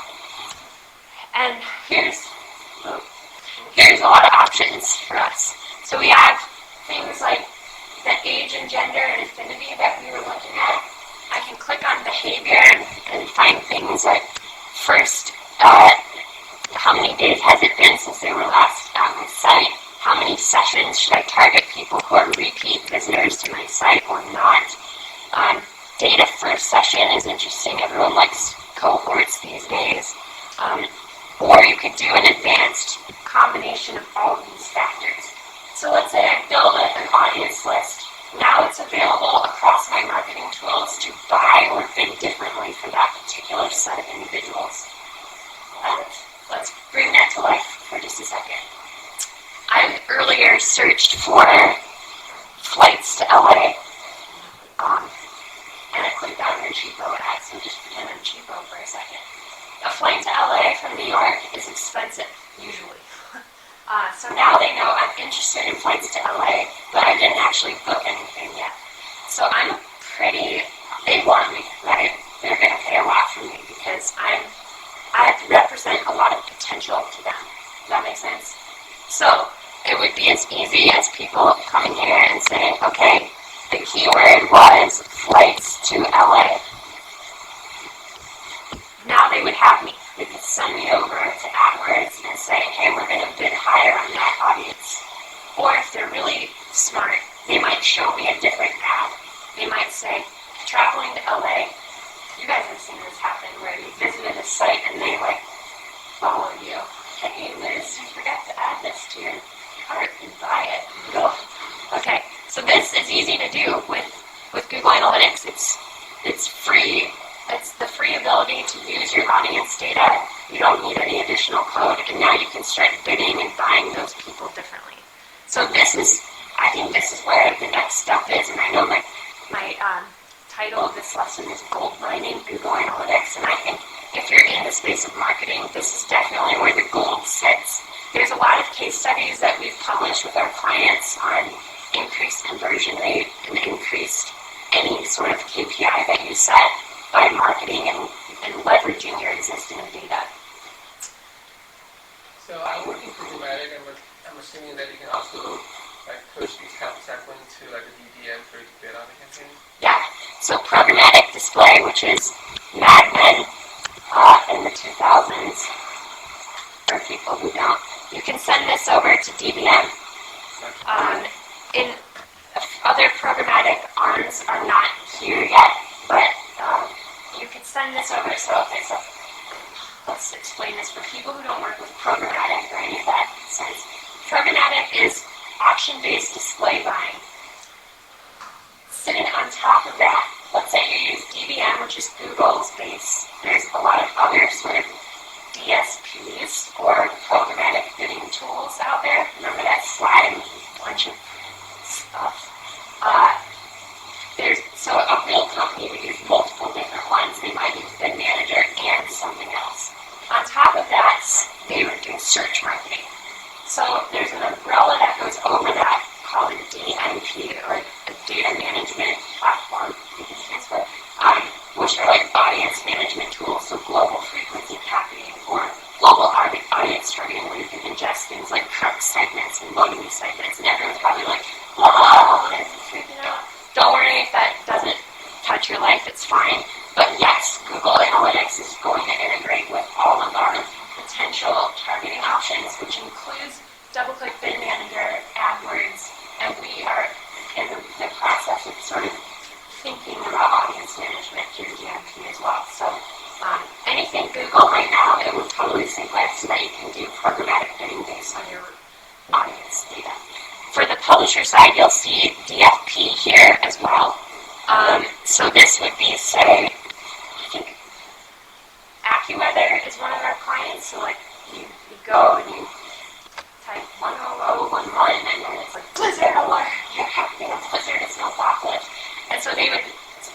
C: And here's a lot of options for us. So we have things like the age and gender and affinity that we were looking at. I can click on behavior and find things like, first, how many days has it been since they were last on my site? How many sessions should I target people who are repeat visitors to my site or not? Data first session is interesting. Everyone likes cohorts these days. Or you could do an advanced combination of all of these factors. So let's say I build an audience list. Now it's available across my marketing tools to buy or bid differently for that particular set of individuals. Let's bring that to life for just a second. I earlier searched for flights to LA. And I clicked on your cheapo ad, so just pretend I'm cheapo for a second. A flight to LA from New York is expensive, usually. So now they know I'm interested in flights to LA, but I didn't actually book anything yet. So they want me, right? They're going to pay a lot for me because I represent a lot of potential to them. Does that make sense? So it would be as easy as people coming here and saying, okay, the keyword was flights to LA. Now they would have me. They could send me over to AdWords and say, hey, we're going to bid higher on that audience. Or if they're really smart, they might show me a different ad. They might say, traveling to LA. You guys have seen this happen where you visited a site and they follow you. Hey Liz, you forgot to add this to your cart and buy it. Go. Okay, so this is easy to do with Google Analytics. It's free. It's the free ability to use your audience data. You don't need any additional code, and now you can start bidding and buying those people differently. So I think this is where the next step is, and I know my title of this lesson is Gold Mining Google Analytics, and I think if you're in the space of marketing, this is definitely where the gold sits. There's a lot of case studies that we've published with our clients on increased conversion rate and increased any sort of KPI that you set by marketing and leveraging your existing data.
F: So I'm working for Remarketing, and I'm assuming that you can also push these sampling to a DDM for you to bid on the campaign?
C: Yeah, so programmatic display, which is Mad Men in the 2000s, for people who don't. You can send this over to DBM. In other programmatic arms are not here yet, but you could send this over. So let's explain this for people who don't work with programmatic or any of that sense. Programmatic is auction-based display buying. Sitting on top of that, let's say you use DBM, which is Google's base. There's a lot of other sort of DSP
B: DSPs, or programmatic bidding tools out there. Remember that slide with a bunch of stuff? So a real company would use multiple different ones. They might use Bid Manager and something else. On top of that, they would do search marketing. So there's an umbrella that goes over that called a DMP, or a data management platform, which are like audience management tools, so global frequency capping or global audience targeting, where you can ingest things like truck segments and loading segments, and everyone's probably like, wow, that's freaking out. Don't worry if that doesn't touch your life, it's fine. But yes, Google Analytics is going to integrate with all of our potential targeting options, which includes DoubleClick Bid Manager, AdWords, and we are in the process of sort of thinking about audience management through DMP as well. So anything Google right now, it would totally sync with so that you can do programmatic bidding based on your audience data. For the publisher side, you'll see DFP here as well. So this would be, say, I think AccuWeather is one of our clients. So like you go and you type 10011 and then it's like blizzard alert. You're having a blizzard, it's no apocalypse. And so they would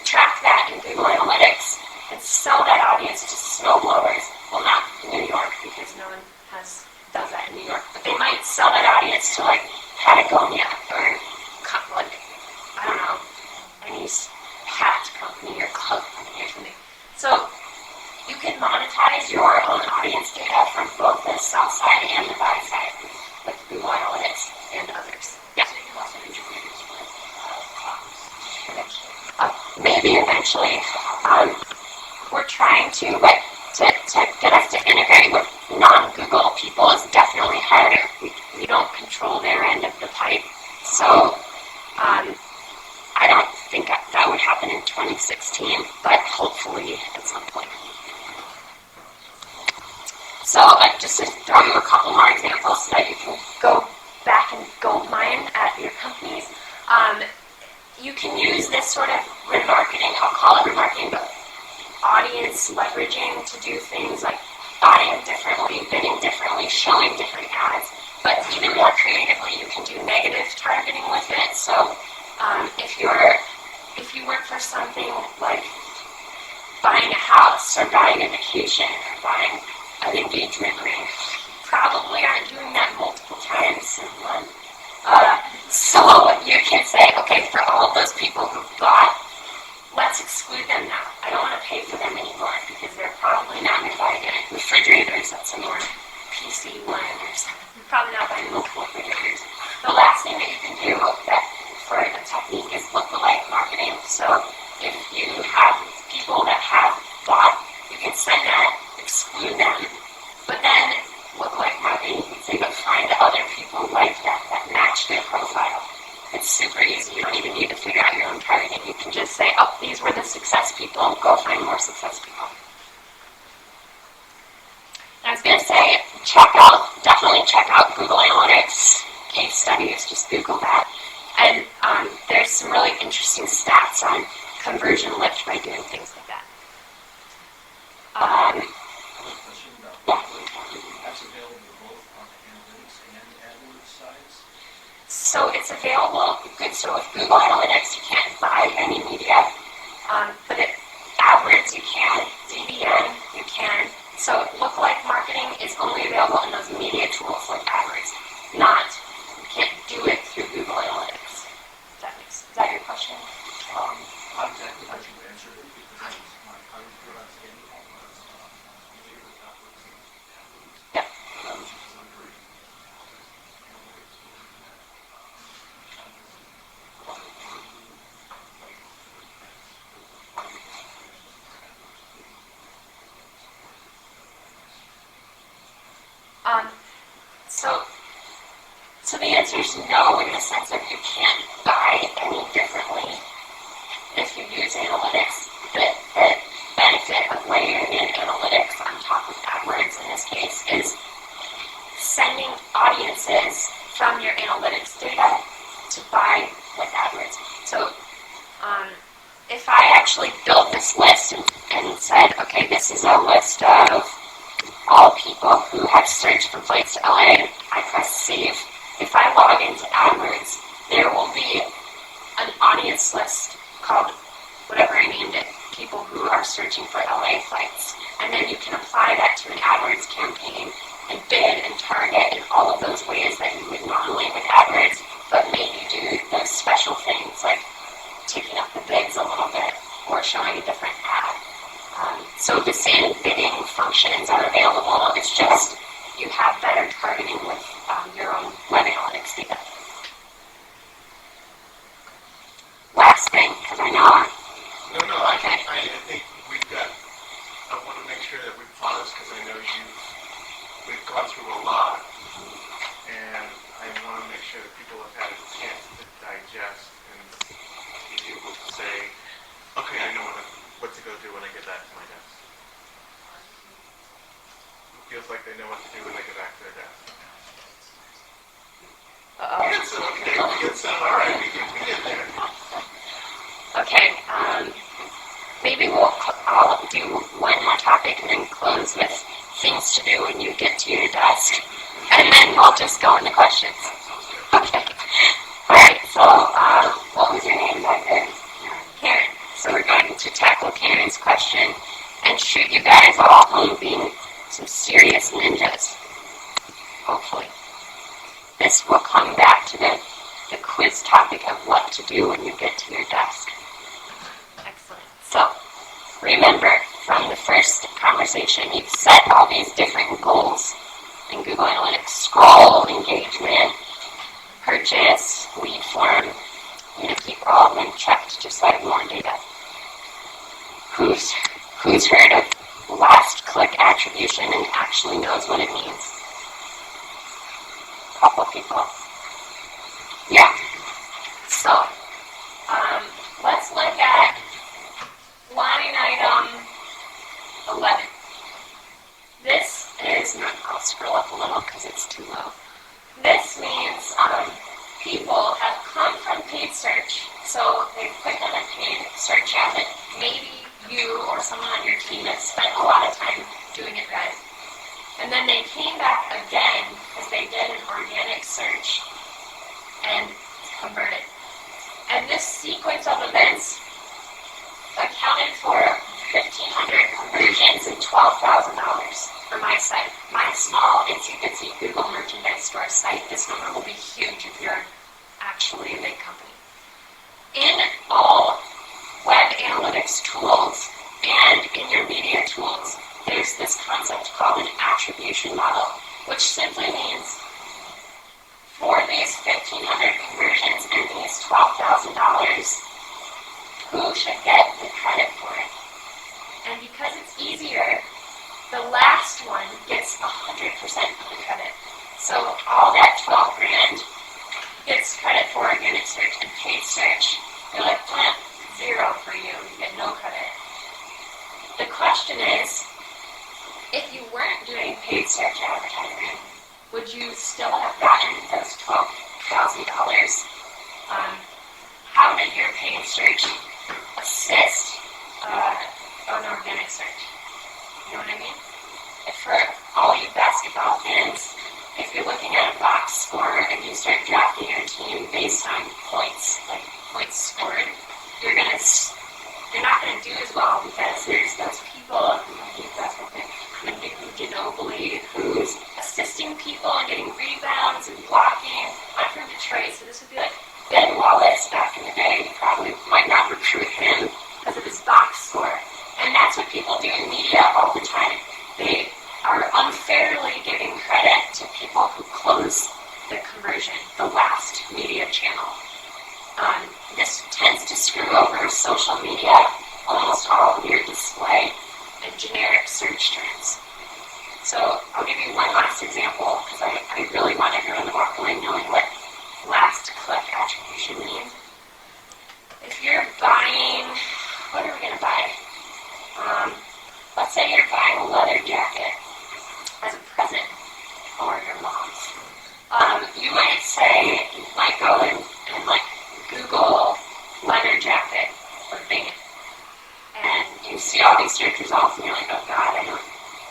B: track that in Google Analytics and sell that audience to snowblowers. Well, not in New York because no one does that in New York, but they might sell that audience to like Patagonia or like, I don't know, any hat company or club company or something. So you can monetize your own audience data from both the sell side and the buy side with Google Analytics and others. Yeah. So you can also integrate with maybe eventually. We're trying to, but to get us to integrate with non-Google people is definitely harder. We don't control their end of the pipe. So I don't think that would happen in 2016, but hopefully at some point. So just to throw you a couple more examples so that you can go back and go mine at your companies. You can use this sort of remarketing, I'll call it remarketing, but audience leveraging to do things like buying differently, bidding differently, showing different ads. But even more creatively, you can do negative targeting with it. So if you work for something like buying a house or buying a vacation or buying an engagement ring, probably aren't doing that multiple times in one. So you can say, okay, for all of those people who bought, let's exclude them now. I don't want to pay for them anymore because they're probably not going to buy refrigerators at some more PC one or something. You're probably not buying multiple refrigerators. The last thing that you can do for a technique is lookalike marketing. So if you have people that have bought, you can send that, exclude them, but then lookalike marketing, you can say, but find other people like that match their profile. It's super easy. You don't even need to figure out your own targeting. You can just say, oh, these were the success people. Go find more success people. I was going to say, definitely check out Google Analytics case studies. Just Google that. And there's some really interesting stats on conversion lift by doing things like that.
G: That's available both on the Analytics and AdWords sides?
B: So it's available. So with Google Analytics, you can't buy any media. But at AdWords, you can. DBM, you can. So lookalike marketing is only available in those media tools like AdWords. You can't do it through Google Analytics. Is that your question?
G: Not exactly how you answered it because I was getting all those
B: Yep. So the answer is no, in the sense that you can't buy any differently if you use analytics. The benefit of layering in analytics on top of AdWords in this case is sending audiences from your analytics data to buy with AdWords. So if I actually built this list and said, okay, this is a list of all people who have searched for flights to LA. I press save. If I log into AdWords, there will be an audience list called whatever I named it, people who are searching for LA flights. And then you can apply that to an AdWords campaign and bid and target in all of those ways that you would normally with AdWords, but maybe do those special things like taking up the bids a little bit or showing a different ad. So the same bidding functions are available. It's just you have better targeting with your own web analytics data. Last thing, because I know
A: No, I think we've got, I want to make sure that we pause because I know we've gone through a lot. And I want to make sure that people have had a chance to digest and be able to say, okay, I know what to go do when I get back to my desk. It feels like they know what to do when they get back to their desk. All right, we get there.
B: Okay, maybe I'll do one more topic and then close with things to do when you get to your desk. And then we'll just go into questions. Okay. Alright, so what was your name back there? Karen. So we're going to tackle Karen's question and shoot you guys all home being some serious ninjas. Hopefully. This will come back to the quiz topic of what to do when you get to your desk. Excellent. So, remember, from the first conversation, you've set all these different goals in Google Analytics. Scroll, engagement, purchase, lead form. You're going to keep all of them checked just like more data. Who's heard of last click attribution and actually knows what it means? A couple people. Yeah. So, let's look at line item 11. This is, I'll scroll up a little because it's too low. This means people have come from paid search, so they've clicked on a paid search ad that maybe you or someone on your team has spent a lot of time doing it right. And then they came back again because they did an organic search and converted. And this sequence of events accounted for 1,500 conversions and $12,000 for my site. My small, itsy-bitsy Google merchandise store site, this number will be huge if you're actually a big company. In all web analytics tools and in your media tools, there's this concept called an attribution model, which simply means for these 1,500 conversions and these $12,000, who should get the credit for it? And because it's easier, the last one gets 100% of the credit. So all that 12 grand gets credit for organic search and paid search. You're like, zero for you. You get no credit. The question is, if you weren't doing paid search advertising, would you still have gotten those $12,000? How did your paid search assist an organic search? You know what I mean? If for all you basketball fans, if you're looking at a box score and you start drafting your team based on points, like points scored, you're not going to do as well because there's those people, Ginobili, who's assisting people and getting rebounds and blocking. I'm from Detroit, so this would be like Ben Wallace back in the day. You probably might not recruit him because of his box score. And that's what people do in media all the time. They are unfairly giving credit to people who close the conversion, the last media channel. This tends to screw over social media, almost all of your display, and generic search terms. So I'll give you one last example because I really want everyone to walk away knowing what last click attribution means. If you're buying, what are we going to buy? Let's say you're buying a leather jacket as a present for your mom. You might go and like Google leather jacket or Bing it. And you see all these search results and you're like, oh God, I don't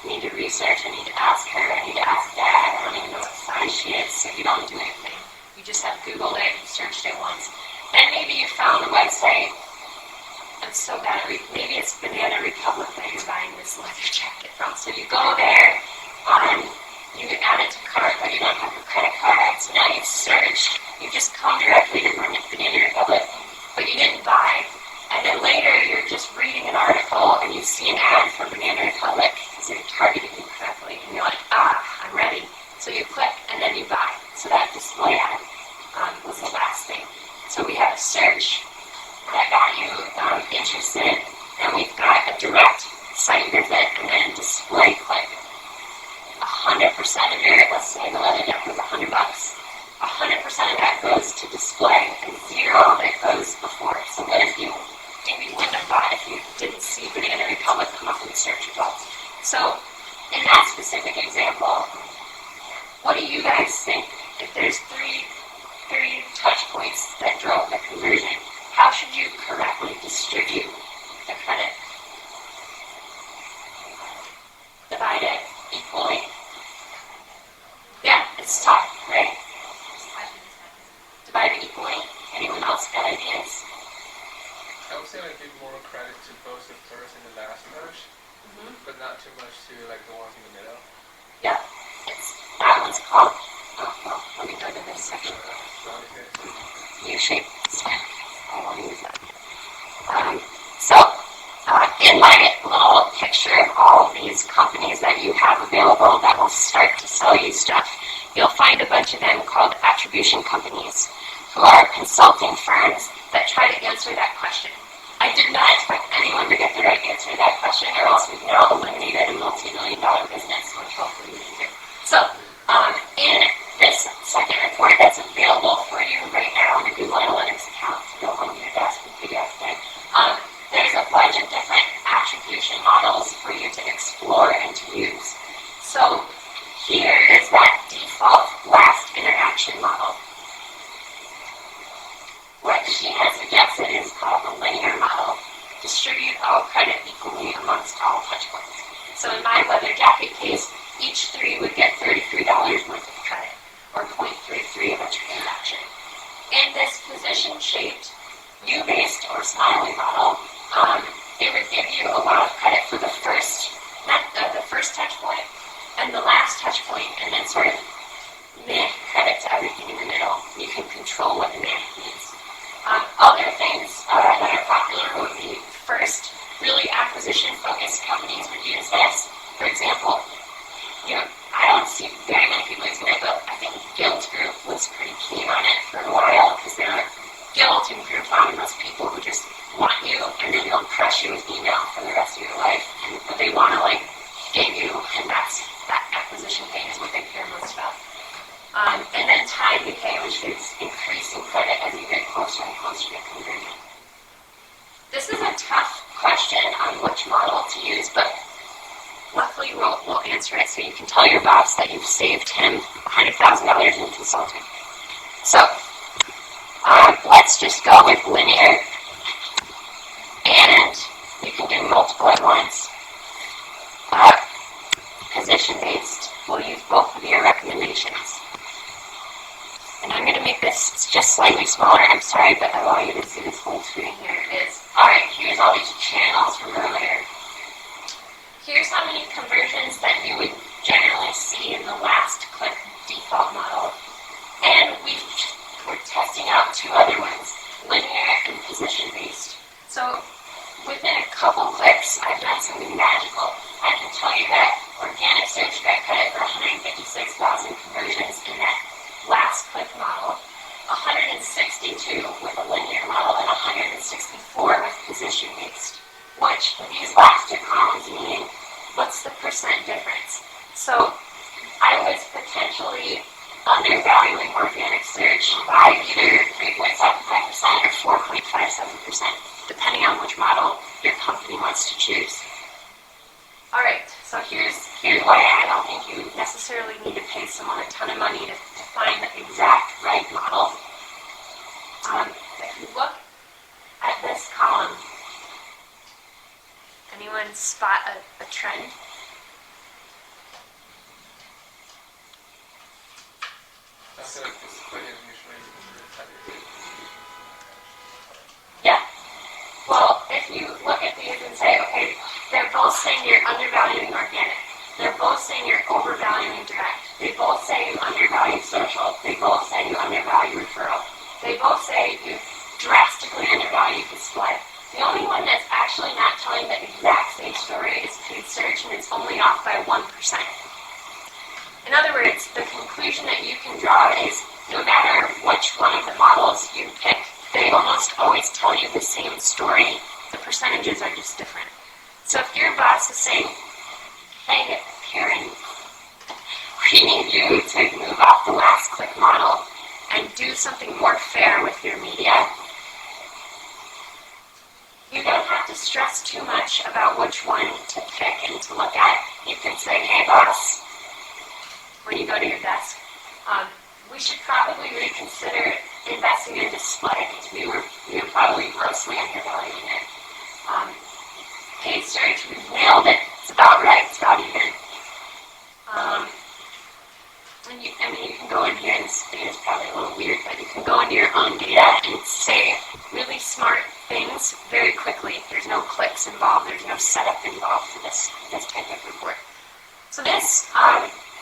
B: need need to research, I need to ask her, I need to ask Dad, I don't even know what size she is, so you don't do anything. You just have Googled it, you searched it once. Then maybe you found a website. I'm so bad at maybe it's Banana Republic that you're buying this leather jacket from. So you go there, you can add it to cart, but you don't have a credit card. So now you've searched, you just come directly to Banana Republic, but you didn't buy. And then later you're just reading an article and you see an ad from Banana Republic because they're targeting you correctly. And you're like, I'm ready. So you click and then you buy. So that display ad was the last thing. So we have a search that got you interested, and we've got a direct site visit and then display click. 100% of your, let's say the leather jacket was $100. 100% of that goes to display, and 0 of it goes before. So what if you maybe wouldn't have bought if you didn't see Banana Republic come up in the search results? So in that specific example, what do you guys think? If there's three touch points that drove the conversion, how should you correctly distribute the credit? Divide it equally. Yeah, it's tough, right? Divide it equally. Anyone else got ideas?
F: I would say like give more credit to both the first and the last touch, but not too much to like the ones in the middle.
B: Yeah, that one's called. Let me go to this section. U-shape. I won't use that. In my little picture of all of these companies that you have available that will start to sell you stuff, you'll find a bunch of them called attribution companies, who are consulting firms that try to answer that question. I did not expect anyone to get the right answer to that question, or else we've now eliminated a multi-million-dollar business, which hopefully we can do. So, in this second report that's available for you right now in a Google Analytics account, to go home to your desk and figure out today, there's a bunch of different attribution models for you to explore and to use. So, here is that default last interaction model. What she has suggested is called the linear model. Distribute all credit equally amongst all touchpoints. So in my leather jacket case, each 3 would get $33 worth of credit, or 0.33 of a transaction. In this position-shaped, U-based or smiley model, it would give you a lot of credit for the first touch point and the last touch point, and then sort of meh credit to everything in the middle. You can control what the meh means. Other things that are popular would be first, really acquisition-focused companies would use this. For example, I don't see very many people using it, but I think Guild Group was pretty keen on it for a while because they're Guild and Groupon, those people who just want you and then they'll crush you with email for the rest of your life. But they want to get you, and that acquisition thing is what they care most about. And then time decay, which is increasing credit as you get closer and closer to conversion. This is a tough question on which model to use, but luckily we'll answer it so you can tell your boss that you've saved him $100,000 in consulting. So, let's just go with linear, and you can do multiple at once. Position-based, we'll use both of your recommendations. And I'm going to make this just slightly smaller. I'm sorry, but I want you to see this whole screen here. Alright, here's all these channels from earlier. Here's how many conversions that you would generally see in the last click default model. And we're testing out 2 other ones, linear and position-based. So within a couple clicks, I've done something magical. I can tell you that organic search got credit for 156,000 conversions in that last click model, 162 with a linear model, and 164 with position-based. Which, with these last 2 columns, meaning what's the percent difference? So I was potentially undervaluing organic search by either 3.75% or 4.57%, depending on which model your company wants to choose. Alright, so here's why I don't think you necessarily need to pay someone a ton of money to find the exact right model. If you look at this column, anyone spot a trend?
F: Something like display is usually how do you
C: Yeah. Well, if you look at these and say, okay, they're both saying you're undervaluing organic. They're both saying you're overvaluing direct. They both say you undervalue social. They both say you undervalue referral. They both say you drastically undervalue display. The only one that's actually not telling the exact same story is paid search, and it's only off by 1%. In other words, the conclusion that you can draw is no matter which one of the models you pick, they almost always tell you the same story. The percentages are just different. So if your boss is saying, hey, Karen, we need you to move off the last click model and do something more fair with your media, you don't have to stress too much about which one to pick and to look at. You can say, hey, boss, when you go to your desk, we should probably reconsider investing in display because we were probably grossly undervaluing it. Paid search, we've nailed it. It's about right. It's about even. And you can go in here and it's probably a little weird, but you can go into your own data and say really smart things very quickly. There's no clicks involved. There's no setup involved for this type of report. So this,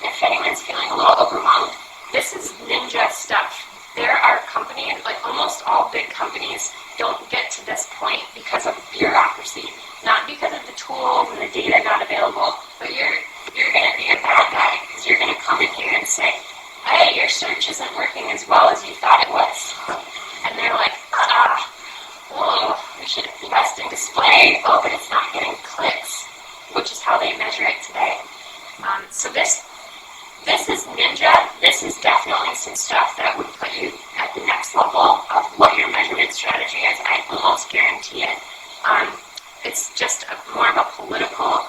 C: if anyone's feeling a little overwhelmed, this is ninja stuff. There are companies, like almost all big companies, don't get to this point because of bureaucracy. Not because of the tools and the data not available, but you're going to be a bad guy because you're going to come in here and say, hey, your search isn't working as well as you thought it was. And they're like, we should invest in display. Oh, but it's not getting clicks, which is how they measure it today. So this is ninja. This is definitely some stuff that would put you at the next level of what your measurement strategy is. I almost guarantee it. It's just more of a political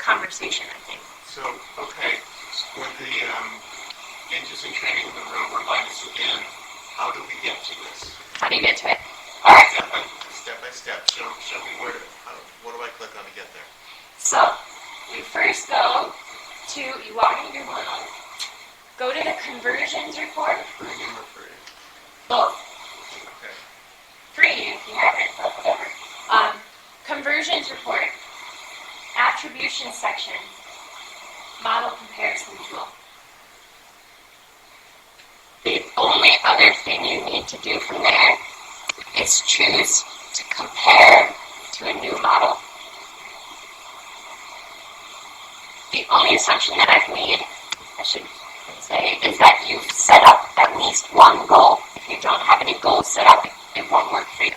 C: conversation, I think.
A: So, okay, with the ninjas in training in the room, remind us again, how do we get to this?
C: How do you get to it? All right.
A: Step by step. Show me what do I click on to get there?
C: So, you first go to, you walk into your model, go to the conversions report.
A: Premium or free?
C: Both.
A: Okay.
C: Free if you have it, but whatever. Conversions report, attribution section, model comparison tool. The only other thing you need to do from there is choose to compare to a new model. The only assumption that I've made, I should say, is that you've set up at least one goal. If you don't have any goals set up, it won't work for you.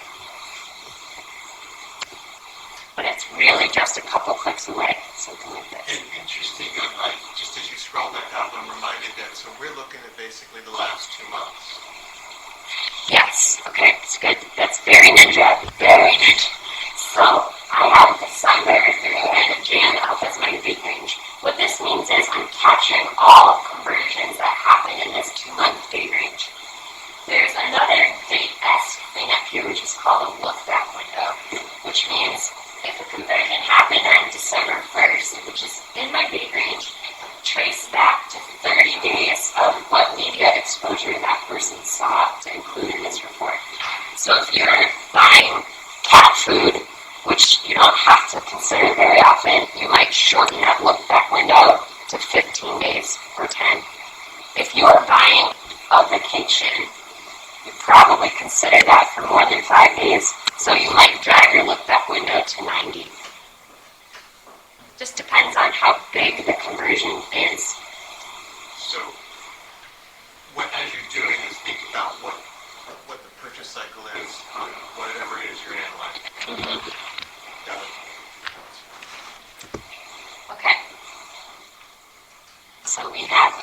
C: But it's really just a couple clicks away, something like this.
A: And interesting, just as you scroll back up, I'm reminded that, so we're looking at basically the last 2 months.
C: Yes, okay, it's good. That's very ninja, very ninja. So I have December through the end of Jan up as my big range. What this means is I'm capturing all conversions that happen in this 2-month date range. There's another date-esque thing up here which is called a look-back window, which means if a conversion happened on December 1st, which is in my date range, trace back to 30 days of what media exposure that person saw to include in this report. So if you're buying cat food, which you don't have to consider very often, you might shorten that look-back window to 15 days or 10. If you are buying a vacation, you probably consider that for more than 5 days, so you might drag your look-back window to 90. Just depends on how big the conversion is.
A: So, as you're doing this, think about what the purchase cycle is on whatever it is you're analyzing.
C: Mm-hmm.
A: Got it.
C: Okay. So we have,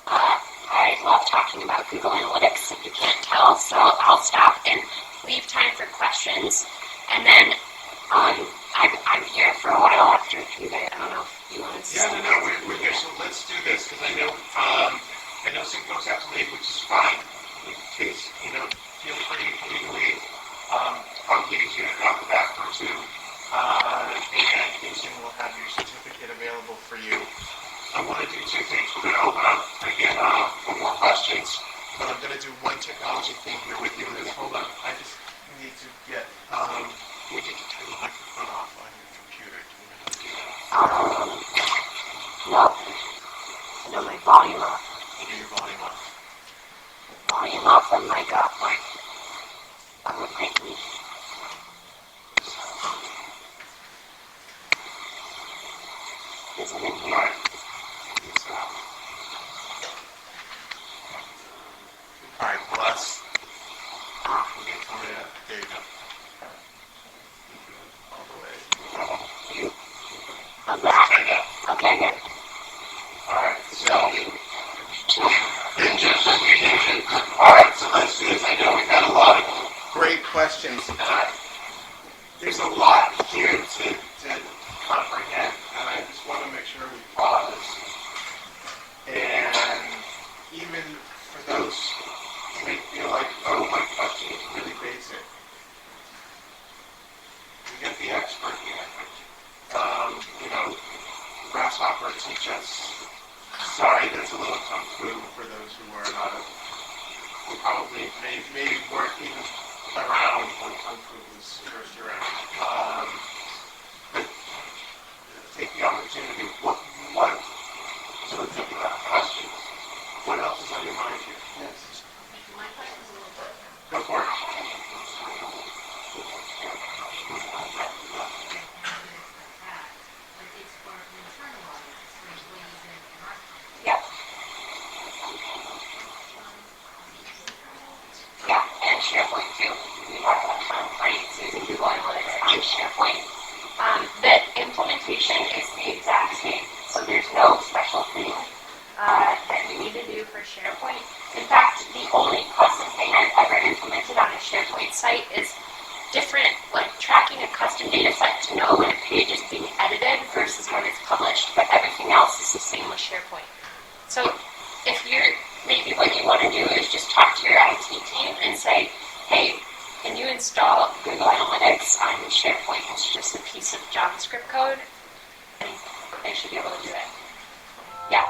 C: I love talking about Google Analytics if you can't tell, so I'll stop and leave time for questions. And then I'm here for a while after you guys, I don't know if you want to say.
A: Yeah, no, we're here, so let's do this, because I know some folks have to leave, which is fine. In case, feel free to leave. Probably easier to drop it back or two. And Jason will have your certificate available for you. I want to do two things. We're going to open up again for more questions, but I'm going to do one technology thing here with you. Hold on. I just need to get, we need to turn the microphone off on your computer. Do you know how to do that?
B: No. No, my volume off.
A: What are your volume off?
B: Volume off and mic off. I would make me. Is it in here?
A: All right, well, that's, we're going to come in. There you go. All the way.
B: I'm back.
A: Turn it up.
B: Okay, good.
A: All right, so, all right, so let's do this. I know we've got a lot of great questions. There's a lot here to comprehend, and I just want to make sure we pause. And even for those who may feel like, oh, my question is really basic, we get the expert here. Grasshopper teach us. Sorry, that's a little kung fu for those who are not, who probably maybe weren't even around when kung fu was first around. But take the opportunity. What sort of think about questions? What else is on your mind here? Yes.
D: My question is a little bit.
A: Go for it.
D: It's for an internal audience, for employees in marketing.
B: Yeah. Yeah, and SharePoint too. We have clients using Google Analytics on SharePoint. The implementation is the exact same, so there's no special thing that you need to do for SharePoint. In fact, the only custom thing I've ever implemented on a SharePoint site is different, like tracking a custom data set to know when a page is being edited versus when it's published, but everything else is the same with SharePoint. So if you're, maybe what you want to do is just talk to your IT team and say, hey, can you install Google Analytics on SharePoint? It's just a piece of JavaScript code, and they should be able to do it. Yeah.